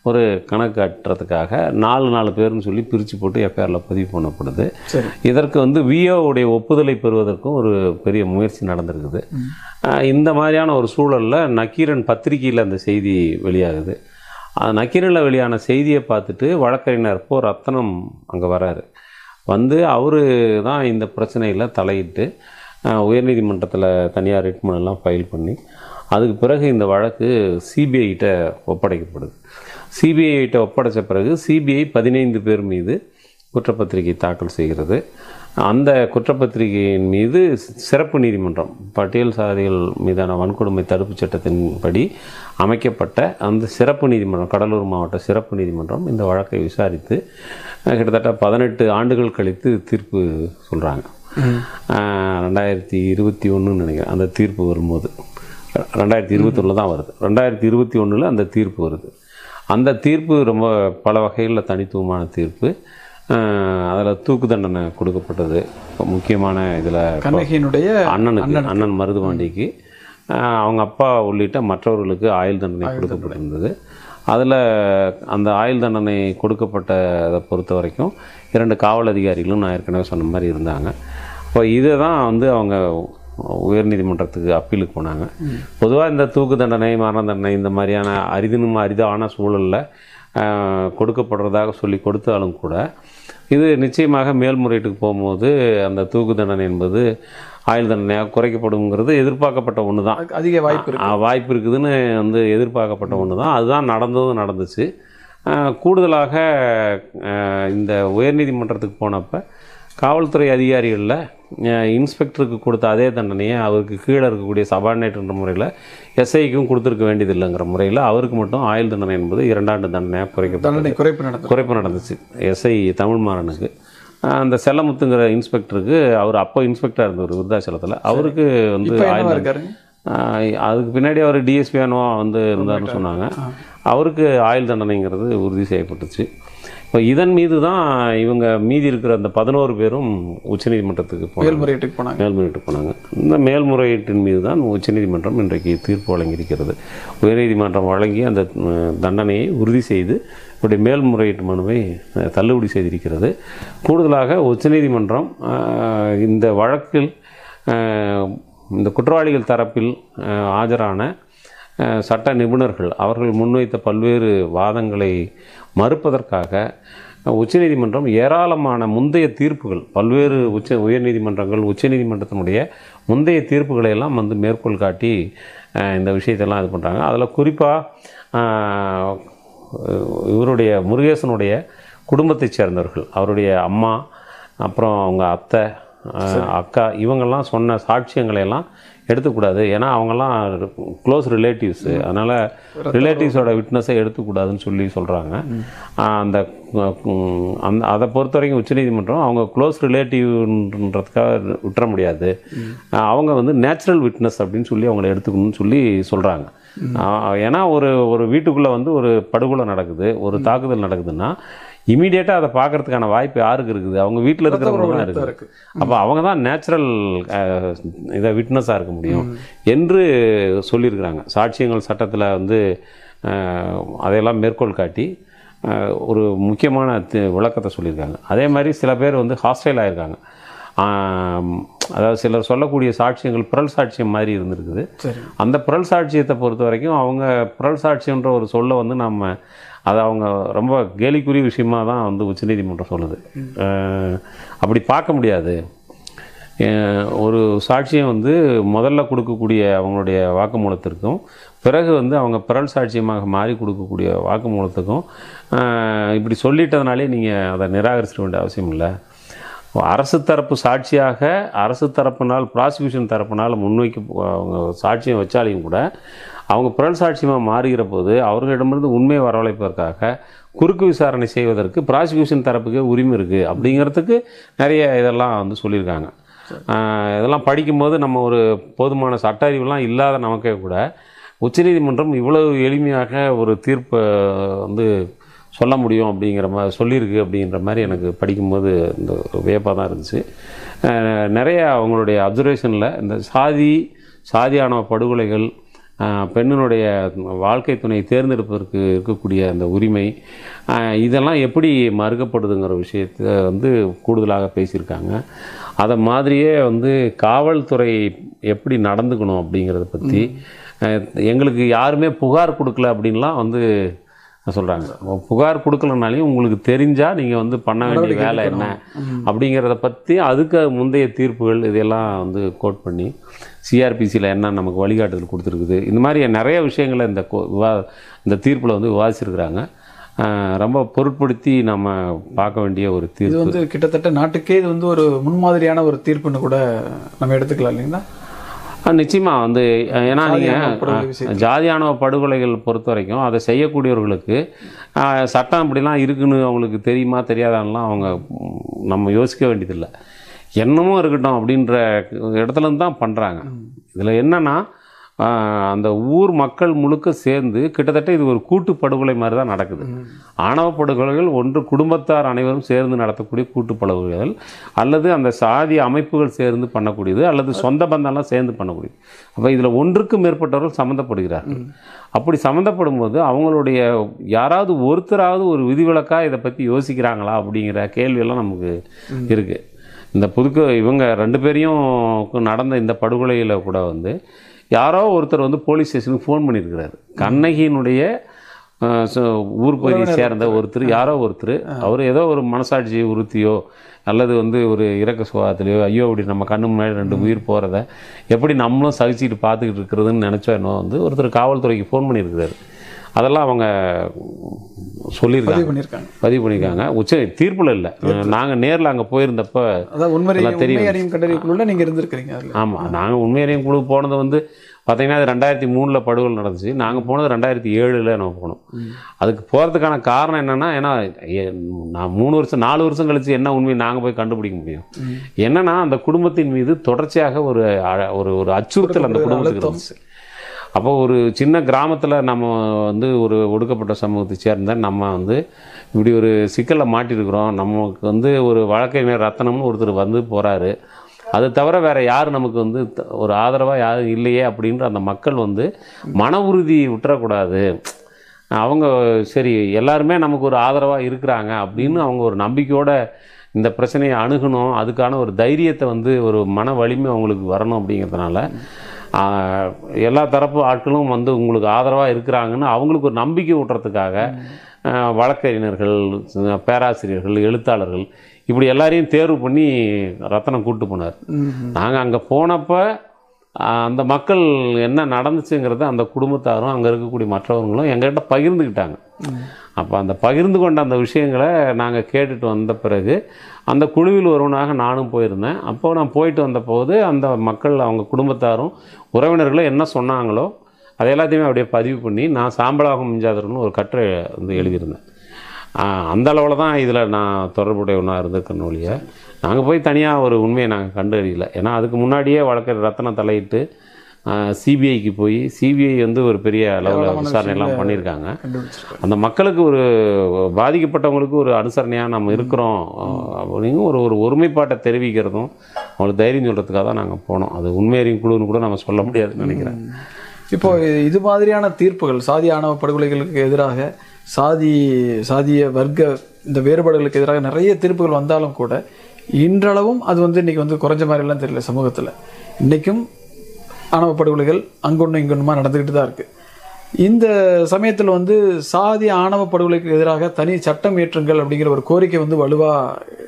ஒரு கணக்கு கட்டுறதுக்காக 4 பேர்னு சொல்லி பிரித்து போட்டு எஃப்ஐஆரில் பதிவு பண்ணப்படுது. இதற்கு வந்து விஓவுடைய ஒப்புதலை பெறுவதற்கும் ஒரு பெரிய முயற்சி நடந்திருக்குது. இந்த மாதிரியான ஒரு சூழலில் நக்கீரன் பத்திரிகையில் அந்த செய்தி வெளியாகுது. நக்கீரனில் வெளியான செய்தியை பார்த்துட்டு வழக்கறிஞர் போ. ரத்னம் அங்கே வராரு. வந்து அவர் தான் இந்த பிரச்சனையில் தலையிட்டு உயர்நீதிமன்றத்தில் தனியார் ரிட்மெண்ட்லாம் ஃபைல் பண்ணி அதுக்கு பிறகு இந்த வழக்கு சிபிஐகிட்ட ஒப்படைக்கப்படுது. சிபிஐகிட்ட ஒப்படைச்ச பிறகு சிபிஐ 15 பேர் மீது குற்றப்பத்திரிகை தாக்கல் செய்கிறது. அந்த குற்றப்பத்திரிகையின் மீது சிறப்பு நீதிமன்றம், பட்டியல் சாதிகள் மீதான வன்கொடுமை தடுப்புச் சட்டத்தின்படி அமைக்கப்பட்ட அந்த சிறப்பு நீதிமன்றம், கடலூர் மாவட்ட சிறப்பு நீதிமன்றம் இந்த வழக்கை விசாரித்து கிட்டத்தட்ட 18 ஆண்டுகள் கழித்து தீர்ப்பு சொல்கிறாங்க. 2021 நினைக்கிறேன் அந்த தீர்ப்பு வரும்போது, 2021 தான் வருது. 2021 அந்த தீர்ப்பு வருது. அந்த தீர்ப்பு ரொம்ப பல வகைகளில் தனித்துவமான தீர்ப்பு. அதில் தூக்கு தண்டனை கொடுக்கப்பட்டது. முக்கியமான இதில் கண்ணகியினுடைய அண்ணன் மருதுபாண்டிக்கு, அவங்க அப்பா உள்ளிட்ட மற்றவர்களுக்கு ஆயுள் தண்டனை கொடுக்கப்பட்டிருந்தது. அதில் அந்த ஆயுள் தண்டனை கொடுக்கப்பட்டதை பொறுத்த வரைக்கும் 2 காவல் அதிகாரிகளும் நான் ஏற்கனவே சொன்ன மாதிரி இருந்தாங்க. இப்போ இதை தான் வந்து அவங்க உயர்நீதிமன்றத்துக்கு அப்பீலுக்கு போனாங்க. பொதுவாக இந்த தூக்கு தண்டனை, மரண தண்டனை இந்த மாதிரியான அரிதான சூழலில் கொடுக்கப்படுறதாக சொல்லி கொடுத்தாலும் கூட இது நிச்சயமாக மேல்முறையீட்டுக்கு போகும்போது அந்த தூக்கு தண்டனை என்பது ஆயுள் தண்டனையாக குறைக்கப்படுங்கிறது எதிர்பார்க்கப்பட்ட ஒன்று தான். அதிக வாய்ப்பு இருக்குதுன்னு வந்து எதிர்பார்க்கப்பட்ட ஒன்று தான். அதுதான் நடந்துச்சு. கூடுதலாக இந்த உயர்நீதிமன்றத்துக்கு போனப்போ காவல்துறை அதிகாரிகளில் இன்ஸ்பெக்டருக்கு கொடுத்த அதே தண்டனையை அவருக்கு கீழே இருக்கக்கூடிய சபார்டினேட்ன்ற முறையில் எஸ்ஐக்கும் கொடுத்துருக்க வேண்டியதில்லைங்கிற முறையில் அவருக்கு மட்டும் ஆயுள் தண்டனை என்பது 2 ஆண்டு தண்டனையாக குறைப்பு நடந்துச்சு. எஸ்ஐ தமிழ்மாறனுக்கு. அந்த செல்லமுத்துங்கிற இன்ஸ்பெக்டருக்கு, அவர் அப்போ இன்ஸ்பெக்டராக இருந்தவர் விருத்தாச்சலத்தில், அவருக்கு வந்து அதுக்கு பின்னாடி அவர் டிஎஸ்பியானோ வந்து இருந்தார்னு சொன்னாங்க. அவருக்கு ஆயுள் தண்டனைங்கிறது உறுதி செய்யப்பட்டுச்சு. இப்போ இதன் மீது தான் இவங்க மீதி இருக்கிற அந்த 11 பேரும் உச்சநீதிமன்றத்துக்கு மேல்முறையீட்டுக்கு போனாங்க. இந்த மேல்முறையீட்டின் மீது தான் உச்சநீதிமன்றம் இன்றைக்கு தீர்ப்பு வழங்கியிருக்கிறது. உயர்நீதிமன்றம் வழங்கி அந்த தண்டனையை உறுதி செய்து இப்படி மேல்முறையீட்டு மனுவை தள்ளுபடி செய்திருக்கிறது. கூடுதலாக உச்சநீதிமன்றம் இந்த வழக்கில் இந்த குற்றவாளிகள் தரப்பில் ஆஜரான சட்ட நிபுணர்கள் அவர்கள் முன்வைத்த பல்வேறு வாதங்களை மறுப்பதற்காக உச்சநீதிமன்றம் ஏராளமான முந்தைய தீர்ப்புகள், பல்வேறு உயர்நீதிமன்றங்கள் உச்சநீதிமன்றத்தினுடைய முந்தைய தீர்ப்புகளை எல்லாம் வந்து மேற்கோள் காட்டி இந்த விஷயத்தெல்லாம் இது பண்ணுறாங்க. அதில் குறிப்பாக இவருடைய முருகேசனுடைய குடும்பத்தைச் சேர்ந்தவர்கள், அவருடைய அம்மா, அப்புறம் அவங்க அத்தை, அக்கா, இவங்கெல்லாம் சொன்ன சாட்சியங்களையெல்லாம் எடுத்துக்கூடாது. ஏன்னா அவங்கெல்லாம் க்ளோஸ் ரிலேட்டிவ்ஸு, அதனால் ரிலேட்டிவ்ஸோட விட்னஸை எடுத்துக்கூடாதுன்னு சொல்கிறாங்க. அந்த அதை பொறுத்த வரைக்கும் உச்சநீதிமன்றம் அவங்க க்ளோஸ் ரிலேட்டிவ்ன்றதுக்காக விட்டுற முடியாது, அவங்க வந்து நேச்சுரல் விட்னஸ் அப்படின்னு சொல்லி அவங்கள எடுத்துக்கணும்னு சொல்கிறாங்க. ஏன்னா ஒரு வீட்டுக்குள்ளே வந்து ஒரு படுகொலை நடக்குது, ஒரு தாக்குதல் நடக்குதுன்னா இமீடியட்டாக அதை பார்க்கறதுக்கான வாய்ப்பு யாருக்கு இருக்குது? அவங்க வீட்டில் இருக்கிறவங்க தான் இருக்குது. அப்போ அவங்க தான் நேச்சுரல் இதை விட்னஸாக இருக்க முடியும் என்று சொல்லியிருக்கிறாங்க. சாட்சியங்கள் சட்டத்தில் வந்து அதையெல்லாம் மேற்கோள் காட்டி ஒரு முக்கியமான விளக்கத்தை சொல்லியிருக்காங்க. அதே மாதிரி சில பேர் வந்து ஹாஸ்டைல் ஆகிருக்காங்க. அதாவது சிலர் சொல்லக்கூடிய சாட்சியங்கள் புரல் சாட்சியம் மாதிரி இருந்திருக்குது. அந்த புரல் சாட்சியத்தை பொறுத்த வரைக்கும் அவங்க புரல் சாட்சியன்ற ஒரு சொல்ல வந்து அதை அவங்க ரொம்ப கேலிக்குரிய விஷயமாக தான் வந்து உச்சநீதிமன்றம் சொல்லுது. அப்படி பார்க்க முடியாது. ஒரு சாட்சியம் வந்து முதல்ல கொடுக்கக்கூடிய அவங்களுடைய வாக்குமூலத்திற்கும் பிறகு வந்து அவங்க பிறல் சாட்சியமாக மாறி கொடுக்கக்கூடிய வாக்குமூலத்துக்கும் இப்படி சொல்லிட்டதுனாலே நீங்கள் அதை நிராகரிச்சிட வேண்டிய அவசியம் இல்லை. அரசு தரப்பு சாட்சியாக அரசு தரப்பினால் ப்ராசிக்யூஷன் தரப்பினால் முன்வைக்க அவங்க சாட்சியம் வச்சாலையும் கூட அவங்க புரல் சாட்சியமாக மாறுகிற போது அவர்களிடமிருந்து உண்மையை வரவழைப்பதற்காக குறுக்கு விசாரணை செய்வதற்கு ப்ராசிக்யூஷன் தரப்புக்கு உரிமை இருக்குது அப்படிங்கிறதுக்கு நிறைய இதெல்லாம் வந்து சொல்லியிருக்காங்க. இதெல்லாம் படிக்கும்போது நம்ம ஒரு போதுமான சட்ட அறிவுலாம் இல்லாத நமக்கே கூட உச்சநீதிமன்றம் இவ்வளவு எளிமையாக ஒரு தீர்ப்பை வந்து சொல்ல முடியும் அப்படிங்கிற மாதிரி சொல்லியிருக்கு அப்படிங்கிற மாதிரி எனக்கு படிக்கும்போது இந்த வியப்பாக தான் இருந்துச்சு. நிறைய அவங்களுடைய அப்சர்வேஷனில் இந்த சாதியானவ படுகொலைகள், பெண்ணினுடைய வாழ்க்கை துணை தேர்ந்தெடுப்பதற்கு இருக்கக்கூடிய அந்த உரிமை, இதெல்லாம் எப்படி மறுக்கப்படுதுங்கிற விஷயத்தை வந்து கூடுதலாக பேசியிருக்காங்க. அதை மாதிரியே வந்து காவல்துறை எப்படி நடந்துக்கணும் அப்படிங்கிறத பற்றி எங்களுக்கு யாருமே புகார் கொடுக்கல அப்படின்லாம் வந்து சொல்கிறாங்க. புகார் கொடுக்கலனாலையும் உங்களுக்கு தெரிஞ்சால் நீங்கள் வந்து பண்ண வேண்டிய வேலை என்ன அப்படிங்கிறத பற்றி அதுக்கு முந்தைய தீர்ப்புகள் இதெல்லாம் வந்து கோட் பண்ணி சிஆர்பிசியில் என்ன நமக்கு வழிகாட்டுதல் கொடுத்துருக்குது, இந்த மாதிரி நிறைய விஷயங்களை இந்த தீர்ப்பில் வந்து விவாதிச்சிருக்கிறாங்க. ரொம்ப பொருட்படுத்தி நம்ம பார்க்க வேண்டிய ஒரு தீர்ப்பு. இது வந்து கிட்டத்தட்ட நாட்டுக்கே இது வந்து ஒரு முன்மாதிரியான ஒரு தீர்ப்புன்னு கூட நம்ம எடுத்துக்கலாம் இல்லைங்களா? நிச்சயமாக வந்து ஏன்னா நீங்கள் ஜாதியானவ படுகொலைகள் பொறுத்த வரைக்கும் அதை செய்யக்கூடியவர்களுக்கு சட்டம் இப்படிலாம் இருக்குன்னு அவங்களுக்கு தெரியுமா தெரியாதான்லாம் அவங்க நம்ம யோசிக்க வேண்டியதில்லை. என்னமோ இருக்கட்டும் அப்படின்ற இடத்துலேருந்து தான் பண்ணுறாங்க. இதில் என்னென்னா அந்த ஊர் மக்கள் முழுக்க சேர்ந்து கிட்டத்தட்ட இது ஒரு கூட்டு படுகொலை மாதிரி தான் நடக்குது. ஆணவ படுகொலைகள் ஒன்று குடும்பத்தார் அனைவரும் சேர்ந்து நடத்தக்கூடிய கூட்டு படுகொலைகள், அல்லது அந்த சாதி அமைப்புகள் சேர்ந்து பண்ணக்கூடியது, அல்லது சொந்த பந்தம்லாம் சேர்ந்து பண்ணக்கூடியது. அப்போ இதில் ஒன்றுக்கும் மேற்பட்டவர்கள் சம்மந்தப்படுகிறார்கள். அப்படி சம்மந்தப்படும் போது அவங்களுடைய யாராவது ஒருத்தராவது ஒரு விதிவிலக்காக இதை பற்றி யோசிக்கிறாங்களா அப்படிங்கிற கேள்வியெல்லாம் நமக்கு இருக்குது. இந்த இவங்க 2 பேரையும் நடந்த இந்த படுகொலையில் கூட வந்து யாரோ ஒருத்தர் வந்து போலீஸ் ஸ்டேஷனுக்கு ஃபோன் பண்ணியிருக்கிறாரு. கண்ணகியினுடைய ஊர் பகுதியை சேர்ந்த ஒருத்தர், யாரோ ஒருத்தர், அவர் ஏதோ ஒரு மனசாட்சி உறுத்தியோ அல்லது வந்து ஒரு இறக்க சுகாதத்திலையோ ஐயோ அப்படி நம்ம கண்ணு முன்னாடி 2 உயிர் போகிறத எப்படி நம்மளும் சகிச்சுட்டு பார்த்துக்கிட்டு இருக்கிறதுன்னு நினச்சோ என்னோ வந்து ஒருத்தர் காவல்துறைக்கு ஃபோன் பண்ணியிருக்கிறாரு. அதெல்லாம் அவங்க சொல்லியிருக்காங்க, பதிவு பண்ணியிருக்காங்க. உச்ச தீர்ப்பில் இல்லை, நாங்கள் நேரில் அங்கே போயிருந்தப்போ தெரியும். நீங்கள் இருந்திருக்கிறீங்க. ஆமாம், நாங்கள் உண்மையறியும் குழு போனது வந்து பார்த்தீங்கன்னா அது 2003 படுகொலை நடந்துச்சு. நாங்கள் போனது 2007 நம்ம போனோம். அதுக்கு போகிறதுக்கான காரணம் என்னென்னா, ஏன்னா நான் 4 வருஷம் கழிச்சு என்ன உண்மையை நாங்கள் போய் கண்டுபிடிக்க முடியும். என்னென்னா அந்த குடும்பத்தின் மீது தொடர்ச்சியாக ஒரு அச்சுறுத்தல் அந்த குடும்பத்துக்கு இருந்துச்சு. அப்போ ஒரு சின்ன கிராமத்தில் நம்ம வந்து ஒரு ஒடுக்கப்பட்ட சமூகத்தை சேர்ந்த நம்ம வந்து இப்படி ஒரு சிக்கலில் மாட்டியிருக்கிறோம். நமக்கு வந்து ஒரு வழக்கறிஞர் ரத்தனம்னு ஒருத்தர் வந்து போகிறாரு, அது தவிர வேறு யார் நமக்கு வந்து ஒரு ஆதரவாக யாரும் இல்லையே அப்படின்ற அந்த மக்கள் வந்து மன உறுதி விட்டுறக்கூடாது. அவங்க சரி எல்லாருமே நமக்கு ஒரு ஆதரவாக இருக்கிறாங்க அப்படின்னு அவங்க ஒரு நம்பிக்கையோடு இந்த பிரச்சனையை அணுகணும். அதுக்கான ஒரு தைரியத்தை வந்து ஒரு மன வலிமை அவங்களுக்கு வரணும். அப்படிங்கிறதுனால எல்லா தரப்பு ஆட்களும் வந்து உங்களுக்கு ஆதரவாக இருக்கிறாங்கன்னு அவங்களுக்கு ஒரு நம்பிக்கை ஊட்டுறதுக்காக வழக்கறிஞர்கள், பேராசிரியர்கள், எழுத்தாளர்கள் இப்படி எல்லாரையும் தேர்வு பண்ணி ரத்தனம் கூப்பிட்டு போனார். நாங்கள் அங்கே போனப்போ அந்த மக்கள் என்ன நடந்துச்சுங்கிறத அந்த குடும்பத்தாரும் அங்கே இருக்கக்கூடிய மற்றவர்களும் எங்கள்கிட்ட பகிர்ந்துக்கிட்டாங்க. அப்போ அந்த பகிர்ந்து கொண்ட அந்த விஷயங்களை நாங்கள் கேட்டுட்டு வந்த பிறகு அந்த குழுவில் ஒருவனாக நானும் போயிருந்தேன். அப்போது நான் போயிட்டு வந்தபோது அந்த மக்கள் அவங்க குடும்பத்தாரும் உறவினர்களும் என்ன சொன்னாங்களோ அதை எல்லாத்தையுமே அப்படியே பதிவு பண்ணி நான் சாம்பலாகும் மிஞ்சாதவர்னு ஒரு கட்டுரை வந்து எழுதியிருந்தேன். அந்த அளவில் தான் இதில் நான் தொடர்புடையவனாக இருந்திருக்கேன் ஒழிய நாங்கள் போய் தனியாக ஒரு உண்மையை நாங்கள் கண்டறியல. ஏன்னா அதுக்கு முன்னாடியே வழக்கறிஞர் ரத்தனம் தலையிட்டு சிபிஐக்கு போய் சிபிஐ வந்து ஒரு பெரிய அளவில் விசாரணையெல்லாம் பண்ணியிருக்காங்க. அந்த மக்களுக்கு ஒரு பாதிக்கப்பட்டவங்களுக்கு ஒரு அனுசரணையாக நம்ம இருக்கிறோம் அப்படிங்க ஒரு ஒருமைப்பாட்டை தெரிவிக்கிறதும் அவங்களுக்கு தைரியம் சொல்கிறதுக்காக தான் நாங்கள் போனோம். அது உண்மையறியும் குழுன்னு கூட நம்ம சொல்ல முடியாதுன்னு நினைக்கிறேன். இப்போ இது மாதிரியான தீர்ப்புகள் சாதி ஆணவ படுகொலைகளுக்கு எதிராக சாதிய வர்க்க இந்த வேறுபாடுகளுக்கு எதிராக நிறைய தீர்ப்புகள் வந்தாலும் கூட இன்றளவும் அது வந்து இன்றைக்கி வந்து குறைஞ்ச மாதிரிலாம் தெரியல. சமூகத்தில் இன்றைக்கும் ஆணவ படுகொலைகள் அங்கொன்றும் இங்கொன்றுமா நடந்துக்கிட்டு தான் இருக்குது. இந்த சமயத்தில் வந்து சாதி ஆணவ படுகொலைக்கு எதிராக தனி சட்டம் இயற்றுங்கள் அப்படிங்கிற ஒரு கோரிக்கை வந்து வலுவாக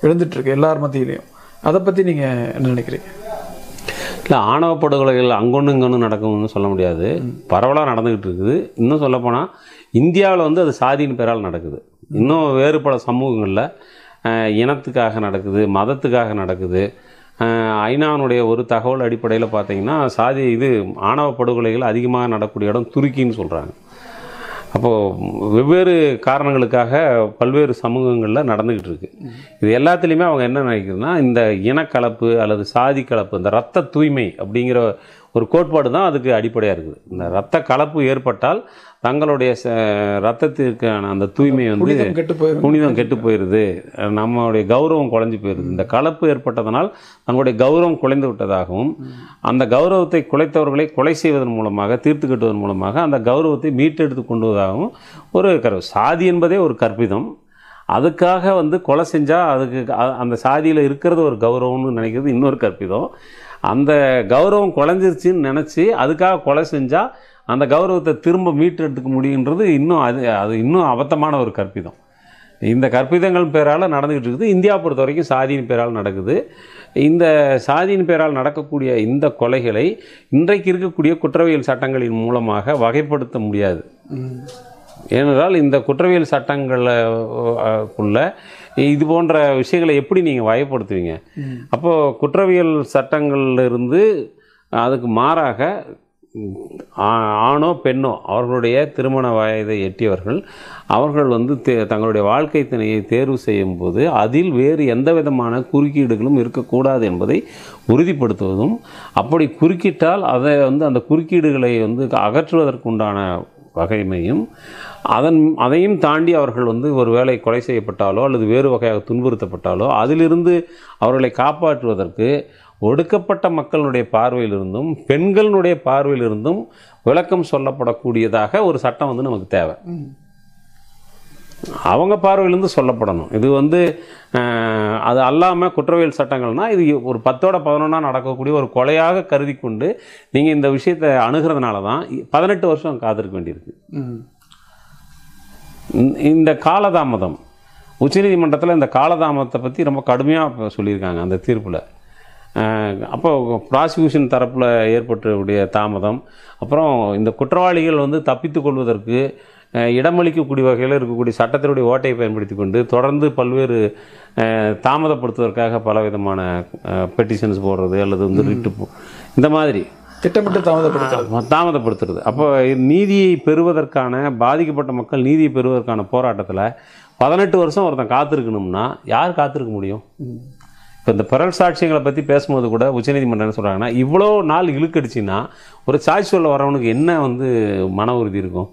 எழுந்துட்டுருக்கு எல்லார் மத்தியிலையும். அதை பற்றி நீங்கள் என்ன நினைக்கிறீங்க? இல்லை, ஆணவ படுகொலைகள் அங்கொன்று இங்கொன்று நடக்கும்னு சொல்ல முடியாது, பரவலாக நடந்துக்கிட்டு இருக்குது. இன்னும் சொல்லப்போனால் இந்தியாவில் வந்து அது சாதியின் பேரால் நடக்குது. இன்னும் வேறு பல சமூகங்களில் இனத்துக்காக நடக்குது, மதத்துக்காக நடக்குது. ஐநானுடைய ஒரு தகவல் அடிப்படையில் பார்த்திங்கன்னா ஆணவ படுகொலைகள் அதிகமாக நடக்கக்கூடிய இடம் துருக்கின்னு சொல்கிறாங்க. அப்போது வெவ்வேறு காரணங்களுக்காக பல்வேறு சமூகங்களில் நடந்துக்கிட்டு இருக்குது. இது எல்லாத்துலேயுமே அவங்க என்ன நினைக்கிறதுனா இந்த இனக்கலப்பு அல்லது சாதி கலப்பு, இந்த இரத்த தூய்மை அப்படிங்கிற ஒரு கோட்பாடு தான் அதுக்கு அடிப்படையாக இருக்குது. இந்த இரத்த கலப்பு ஏற்பட்டால் தங்களுடைய இரத்தத்திற்கான அந்த தூய்மை வந்து புனிதம் கெட்டு போயிடுது, நம்மளுடைய கௌரவம் குலைஞ்சி போயிடுது. இந்த கலப்பு ஏற்பட்டதனால் தங்களுடைய கௌரவம் குலைந்து விட்டதாகவும் அந்த கௌரவத்தை குலைத்தவர்களை கொலை செய்வதன் மூலமாக தீர்த்து கட்டுவதன் மூலமாக அந்த கௌரவத்தை மீட்டெடுத்து கொண்டுவதாகவும் ஒரு சாதி என்பதே ஒரு கற்பிதம். அதுக்காக வந்து கொலை செஞ்சால் அதுக்கு அந்த சாதியில் இருக்கிறது ஒரு கௌரவம்னு நினைக்கிறது இன்னொரு கற்பிதம். அந்த கௌரவம் குலைஞ்சிருச்சின்னு நினச்சி அதுக்காக கொலை செஞ்சால் அந்த கௌரவத்தை திரும்ப மீட்டெடுத்துக்க முடியுன்றது அது இன்னும் அபத்தமான ஒரு கற்பிதம். இந்த கற்பிதங்கள் பேரால் நடந்துக்கிட்டு இருக்குது. இந்தியா பொறுத்த வரைக்கும் சாதியின் பேரால் நடக்குது. இந்த சாதியின் பேரால் நடக்கக்கூடிய இந்த கொலைகளை இன்றைக்கு இருக்கக்கூடிய குற்றவியல் சட்டங்களின் மூலமாக வகைப்படுத்த முடியாது. ஏனென்றால் இந்த குற்றவியல் சட்டங்களுக்குள்ள இது போன்ற விஷயங்களை எப்படி நீங்கள் வகைப்படுத்துவீங்க? அப்போது குற்றவியல் சட்டங்களிலிருந்து அதுக்கு மாறாக ஆணோ பெண்ணோ அவர்களுடைய திருமண வயதை எட்டியவர்கள் அவர்கள் வந்து தங்களுடைய வாழ்க்கை துணையை தேர்வு செய்யும் போது அதில் வேறு எந்த விதமான குறுக்கீடுகளும் இருக்கக்கூடாது என்பதை உறுதிப்படுத்துவதும், அப்படி குறுக்கிட்டால் அதை வந்து அந்த குறுக்கீடுகளை வந்து அகற்றுவதற்குண்டான வகைமையும், அதையும் தாண்டி அவர்கள் வந்து ஒரு வேளை கொலை செய்யப்பட்டாலோ அல்லது வேறு வகையாக துன்புறுத்தப்பட்டாலோ அதிலிருந்து அவர்களை காப்பாற்றுவதற்கு ஒடுக்கப்பட்ட மக்களுடைய பார்வையிலிருந்தும் பெண்களுடைய பார்வையிலிருந்தும் விளக்கம் சொல்லப்படக்கூடியதாக ஒரு சட்டம் வந்து நமக்கு தேவை. அவங்க பார்வையிலிருந்து சொல்லப்படணும். இது வந்து அது அல்லாமல் குற்றவியல் சட்டங்கள்னால் இது ஒரு 10ஓட 11 நடக்கக்கூடிய ஒரு கொலையாக கருதி கொண்டு நீங்கள் இந்த விஷயத்தை அணுகிறதுனால தான் 18 வருஷம் காத்திருக்க வேண்டியிருக்கு. இந்த காலதாமதம் உச்சநீதிமன்றத்தில் இந்த காலதாமதத்தை பற்றி ரொம்ப கடுமையாக சொல்லியிருக்காங்க அந்த தீர்ப்பில். அப்போ ப்ராசிக்யூஷன் தரப்பில் ஏற்பட்டக்கூடிய தாமதம், அப்புறம் இந்த குற்றவாளிகள் வந்து தப்பித்து கொள்வதற்கு இடமளிக்கக்கூடிய வகையில் இருக்கக்கூடிய சட்டத்தினுடைய ஓட்டையை பயன்படுத்தி கொண்டு தொடர்ந்து பல்வேறு தாமதப்படுத்துவதற்காக பல விதமான பெட்டிஷன்ஸ் போடுறது அல்லது வந்து ரிட்டு இந்த மாதிரி திட்டமிட்டு தாமதப்படுத்துறது. அப்போ நீதியை பெறுவதற்கான பாதிக்கப்பட்ட மக்கள் நீதியை பெறுவதற்கான போராட்டத்தில் 18 வருஷம் ஒருத்தன் காத்திருக்கணும்னா யார் காத்திருக்க முடியும்? இப்போ இந்த பிறல் சாட்சியங்களை பற்றி பேசும்போது கூட உச்சநீதிமன்றம் என்ன சொல்கிறாங்கன்னா, இவ்வளோ நாள் இழுக்கடிச்சின்னா ஒரு சாட்சி சொல்ல வரவனுக்கு என்ன வந்து மன உறுதி இருக்கும்?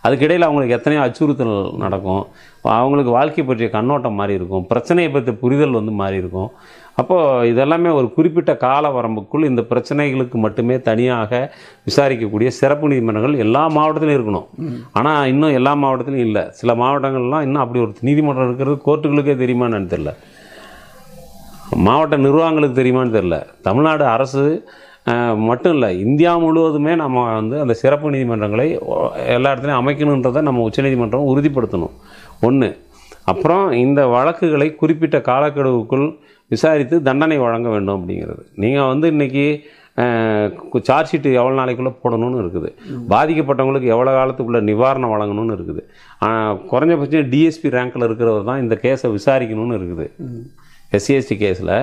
அதுக்கிடையில் அவங்களுக்கு எத்தனையோ அச்சுறுத்தல் நடக்கும், அவங்களுக்கு வாழ்க்கை பற்றிய கண்ணோட்டம் மாறி இருக்கும், பிரச்சனையை பற்றி புரிதல் வந்து மாறி இருக்கும். அப்போது இதெல்லாமே ஒரு குறிப்பிட்ட கால வரம்புக்குள் இந்த பிரச்சனைகளுக்கு மட்டுமே தனியாக விசாரிக்கக்கூடிய சிறப்பு நீதிமன்றங்கள் எல்லா மாவட்டத்திலும் இருக்கணும். ஆனால் இன்னும் எல்லா மாவட்டத்திலும் இல்லை. சில மாவட்டங்கள்லாம் இன்னும் அப்படி ஒரு நீதிமன்றம் இருக்கிறது கோர்ட்டுகளுக்கே தெரியுமான்னு தெரியல, மாவட்ட நிர்வாகங்களுக்கு தெரியுமான்னு தெரியல. தமிழ்நாடு அரசு மட்டும் இல்லை, இந்தியா முழுவதுமே நம்ம வந்து அந்த சிறப்பு நீதிமன்றங்களை எல்லா இடத்துலையும் அமைக்கணுன்றதை நம்ம உச்சநீதிமன்றம் உறுதிப்படுத்தணும் ஒன்று. அப்புறம் இந்த வழக்குகளை குறிப்பிட்ட காலக்கெடுவுக்குள் விசாரித்து தண்டனை வழங்க வேண்டும் அப்படிங்கிறது. நீங்கள் வந்து இன்றைக்கி சார்ஜ் ஷீட்டு எவ்வளோ நாளைக்குள்ளே போடணும்னு இருக்குது, பாதிக்கப்பட்டவங்களுக்கு எவ்வளோ காலத்துக்குள்ளே நிவாரணம் வழங்கணும்னு இருக்குது, குறைஞ்சபட்சம் டிஎஸ்பி ரேங்கில் இருக்கிறவர் தான் இந்த கேஸை விசாரிக்கணும்னு இருக்குது. எஸ்சிஎஸ்டி கேஸில்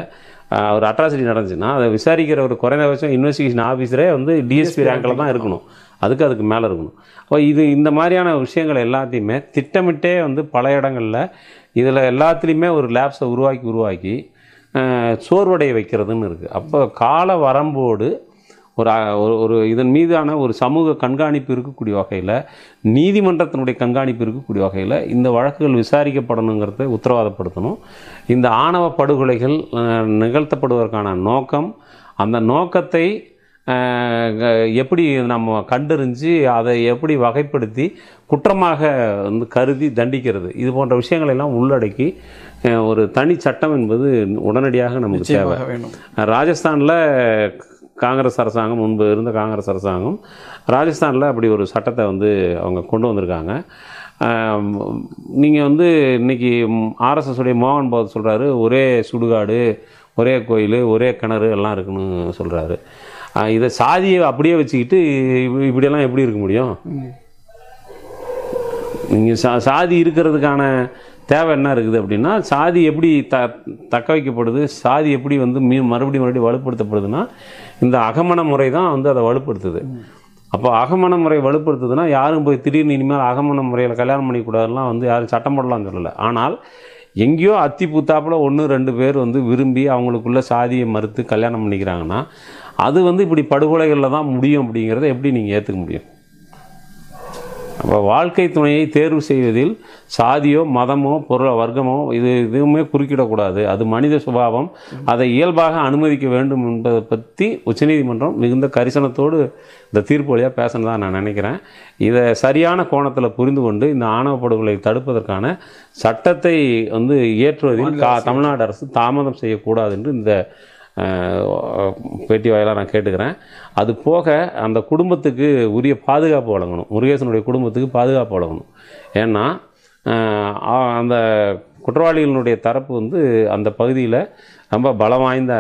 ஒரு அட்ராசிட்டி நடந்துச்சுன்னா அதை விசாரிக்கிற ஒரு குறைந்தபட்சம் இன்வெஸ்டிகேஷன் ஆஃபீஸரே வந்து டிஎஸ்பி ரேங்கில் தான் இருக்கணும், அதுக்கு மேலே இருக்கணும். அப்போ இந்த மாதிரியான விஷயங்கள் எல்லாத்தையுமே திட்டமிட்டே வந்து பல இடங்களில் இதில் எல்லாத்துலேயுமே ஒரு லேப்ஸை உருவாக்கி சோர்வடைய வைக்கிறதுன்னு இருக்குது. அப்போ கால வரம்போடு ஒரு இதன் மீதான ஒரு சமூக கண்காணிப்பு இருக்கக்கூடிய வகையில், நீதிமன்றத்தினுடைய கண்காணிப்பு இருக்கக்கூடிய வகையில் இந்த வழக்குகள் விசாரிக்கப்படணுங்கிறத உத்தரவாதப்படுத்தணும். இந்த ஆணவ படுகொலைகள் நிகழ்த்தப்படுவதற்கான நோக்கம், அந்த நோக்கத்தை எப்படி நம்ம கண்டறிஞ்சு அதை எப்படி வகைப்படுத்தி குற்றமாக வந்து கருதி தண்டிக்கிறது, இது போன்ற விஷயங்களெல்லாம் உள்ளடக்கி ஒரு தனி சட்டம் என்பது உடனடியாக நமக்கு தேவை. ராஜஸ்தானில் காங்கிரஸ் அரசாங்கம், முன்பு இருந்த காங்கிரஸ் அரசாங்கம் ராஜஸ்தானில் அப்படி ஒரு சட்டத்தை வந்து அவங்க கொண்டு வந்திருக்காங்க. நீங்கள் வந்து இன்றைக்கி ஆர்எஸ்எஸ் உடைய மோகன் பகவத் சொல்கிறாரு, ஒரே சுடுகாடு, ஒரே கோயில், ஒரே கிணறு எல்லாம் இருக்குன்னு சொல்கிறாரு. இதை சாதியை அப்படியே வச்சுக்கிட்டு இப்படியெல்லாம் எப்படி இருக்க முடியும்? நீங்கள் சாதி இருக்கிறதுக்கான தேவை என்ன இருக்குது அப்படின்னா, சாதி எப்படி தக்க வைக்கப்படுது, சாதி எப்படி வந்து மறுபடியும் வலுப்படுத்தப்படுதுன்னா இந்த அகமண முறை தான் வந்து அதை வலுப்படுத்துது. அப்போ அகமண முறை வலுப்படுத்துதுன்னா யாரும் போய் திடீர்னு இனிமேல் அகமண முறையில் கல்யாணம் பண்ணிக்கூடாதுலாம் வந்து யாரும் சட்டம் போடலாம்னு சொல்லலை. ஆனால் எங்கேயோ அத்தி புத்தாப்பில் 1-2 பேர் வந்து விரும்பி அவங்களுக்குள்ள சாதியை மறுத்து கல்யாணம் பண்ணிக்கிறாங்கன்னா அது வந்து இப்படி படுகொலைகளில் தான் முடியும் அப்படிங்கிறத எப்படி நீங்கள் ஏற்றுக்க முடியும்? அப்போ வாழ்க்கை துணையை தேர்வு செய்வதில் சாதியோ மதமோ வர்க்கமோ எதுவுமே குறுக்கிடக்கூடாது, அது மனித சுபாவம், அதை இயல்பாக அனுமதிக்க வேண்டும் என்பதை பற்றி உச்சநீதிமன்றம் மிகுந்த கரிசனத்தோடு இந்த தீர்ப்பு வழியாக பேசணுதான் நான் நினைக்கிறேன். இதை சரியான கோணத்தில் புரிந்து கொண்டு இந்த ஆணவ படுகொலை தடுப்பதற்கான சட்டத்தை வந்து இயற்றுவதில் தமிழ்நாடு அரசு தாமதம் செய்யக்கூடாது என்று இந்த பேட்டி வாயிலாக நான் கேட்டுக்கிறேன். அது போக அந்த குடும்பத்துக்கு உரிய பாதுகாப்பு வழங்கணும், முருகேசனுடைய குடும்பத்துக்கு பாதுகாப்பு வழங்கணும். ஏன்னா அந்த குற்றவாளிகளினுடைய தரப்பு வந்து அந்த பகுதியில் ரொம்ப பலம் வாய்ந்த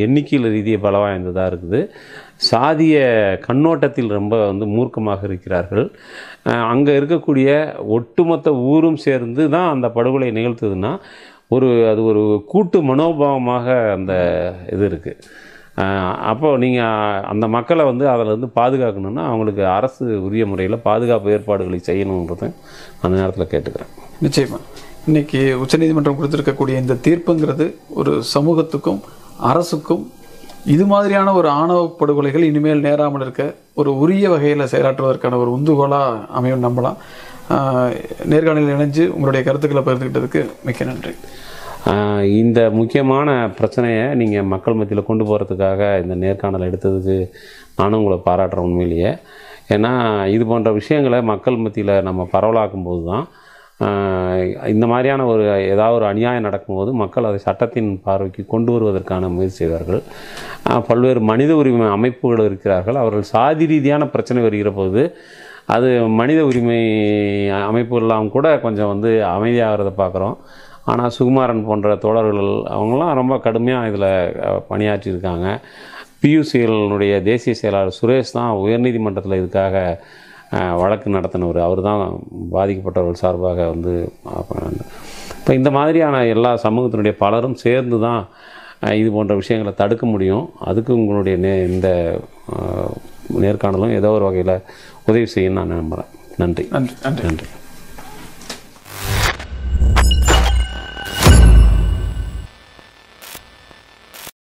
எண்ணிக்கையில் ரீதியை பலம் வாய்ந்ததாக இருக்குது, சாதிய கண்ணோட்டத்தில் ரொம்ப வந்து மூர்க்கமாக இருக்கிறார்கள். அங்கே இருக்கக்கூடிய ஒட்டுமொத்த ஊரும் சேர்ந்து தான் அந்த படுகொலை நிகழ்த்துதுன்னா அது ஒரு கூட்டு மனோபாவமாக அந்த இது இருக்குது. அப்போது நீங்கள் அந்த மக்களை வந்து அதில் வந்து பாதுகாக்கணுன்னா அவங்களுக்கு அரசு உரிய முறையில் பாதுகாப்பு ஏற்பாடுகளை செய்யணுன்றதை அந்த நேரத்தில் கேட்டுக்கிறேன். நிச்சயமாக இன்றைக்கி உச்சநீதிமன்றம் கொடுத்துருக்கக்கூடிய இந்த தீர்ப்புங்கிறது ஒரு சமூகத்துக்கும் அரசுக்கும் இது மாதிரியான ஒரு ஆணவ படுகொலைகள் இனிமேல் நேராமல் இருக்க ஒரு உரிய வகையில் செயலாற்றுவதற்கான ஒரு உந்துகோலாக அமையும் நம்பலாம். நேர்காணலில் இணைஞ்சு உங்களுடைய கருத்துக்களை பகிர்ந்துக்கிட்டதுக்கு மிக்க நன்றி. இந்த முக்கியமான பிரச்சனையை நீங்கள் மக்கள் மத்தியில் கொண்டு போகிறதுக்காக இந்த நேர்காணல் எடுத்ததுக்கு நானும் உங்களை பாராட்டுறேன் உண்மையிலேயே. ஏன்னா இது போன்ற விஷயங்களை மக்கள் மத்தியில் நம்ம பரவலாக்கும் போது தான் இந்த மாதிரியான ஏதாவது ஒரு அநியாயம் நடக்கும்போது மக்கள் அதை சட்டத்தின் பார்வைக்கு கொண்டு வருவதற்கான முயற்சி செய்வார்கள். பல்வேறு மனித உரிமை அமைப்புகள் இருக்கிறார்கள், அவர்கள் சாதி ரீதியான பிரச்சனை வருகிற போது அது மனித உரிமை அமைப்புகள்லாம் கூட கொஞ்சம் வந்து அமைதியாகிறத பார்க்குறோம். ஆனால் சுகுமாரன் போன்ற தோழர்கள் அவங்களாம் ரொம்ப கடுமையாக இதில் பணியாற்றியிருக்காங்க. பியூசிகளுடைய தேசிய செயலாளர் சுரேஷ் தான் உயர்நீதிமன்றத்தில் இதுக்காக வழக்கு நடத்தினவர், அவர் தான் பாதிக்கப்பட்டவர்கள் சார்பாக வந்து. இப்போ இந்த மாதிரியான எல்லா சமூகத்தினுடைய பலரும் சேர்ந்து தான் இது போன்ற விஷயங்களை தடுக்க முடியும். அதுக்கு உங்களுடைய இந்த நேர்காணலும் ஏதோ ஒரு வகையில் உதவி செய்யணும்னு நான் நம்புகிறேன். நன்றி.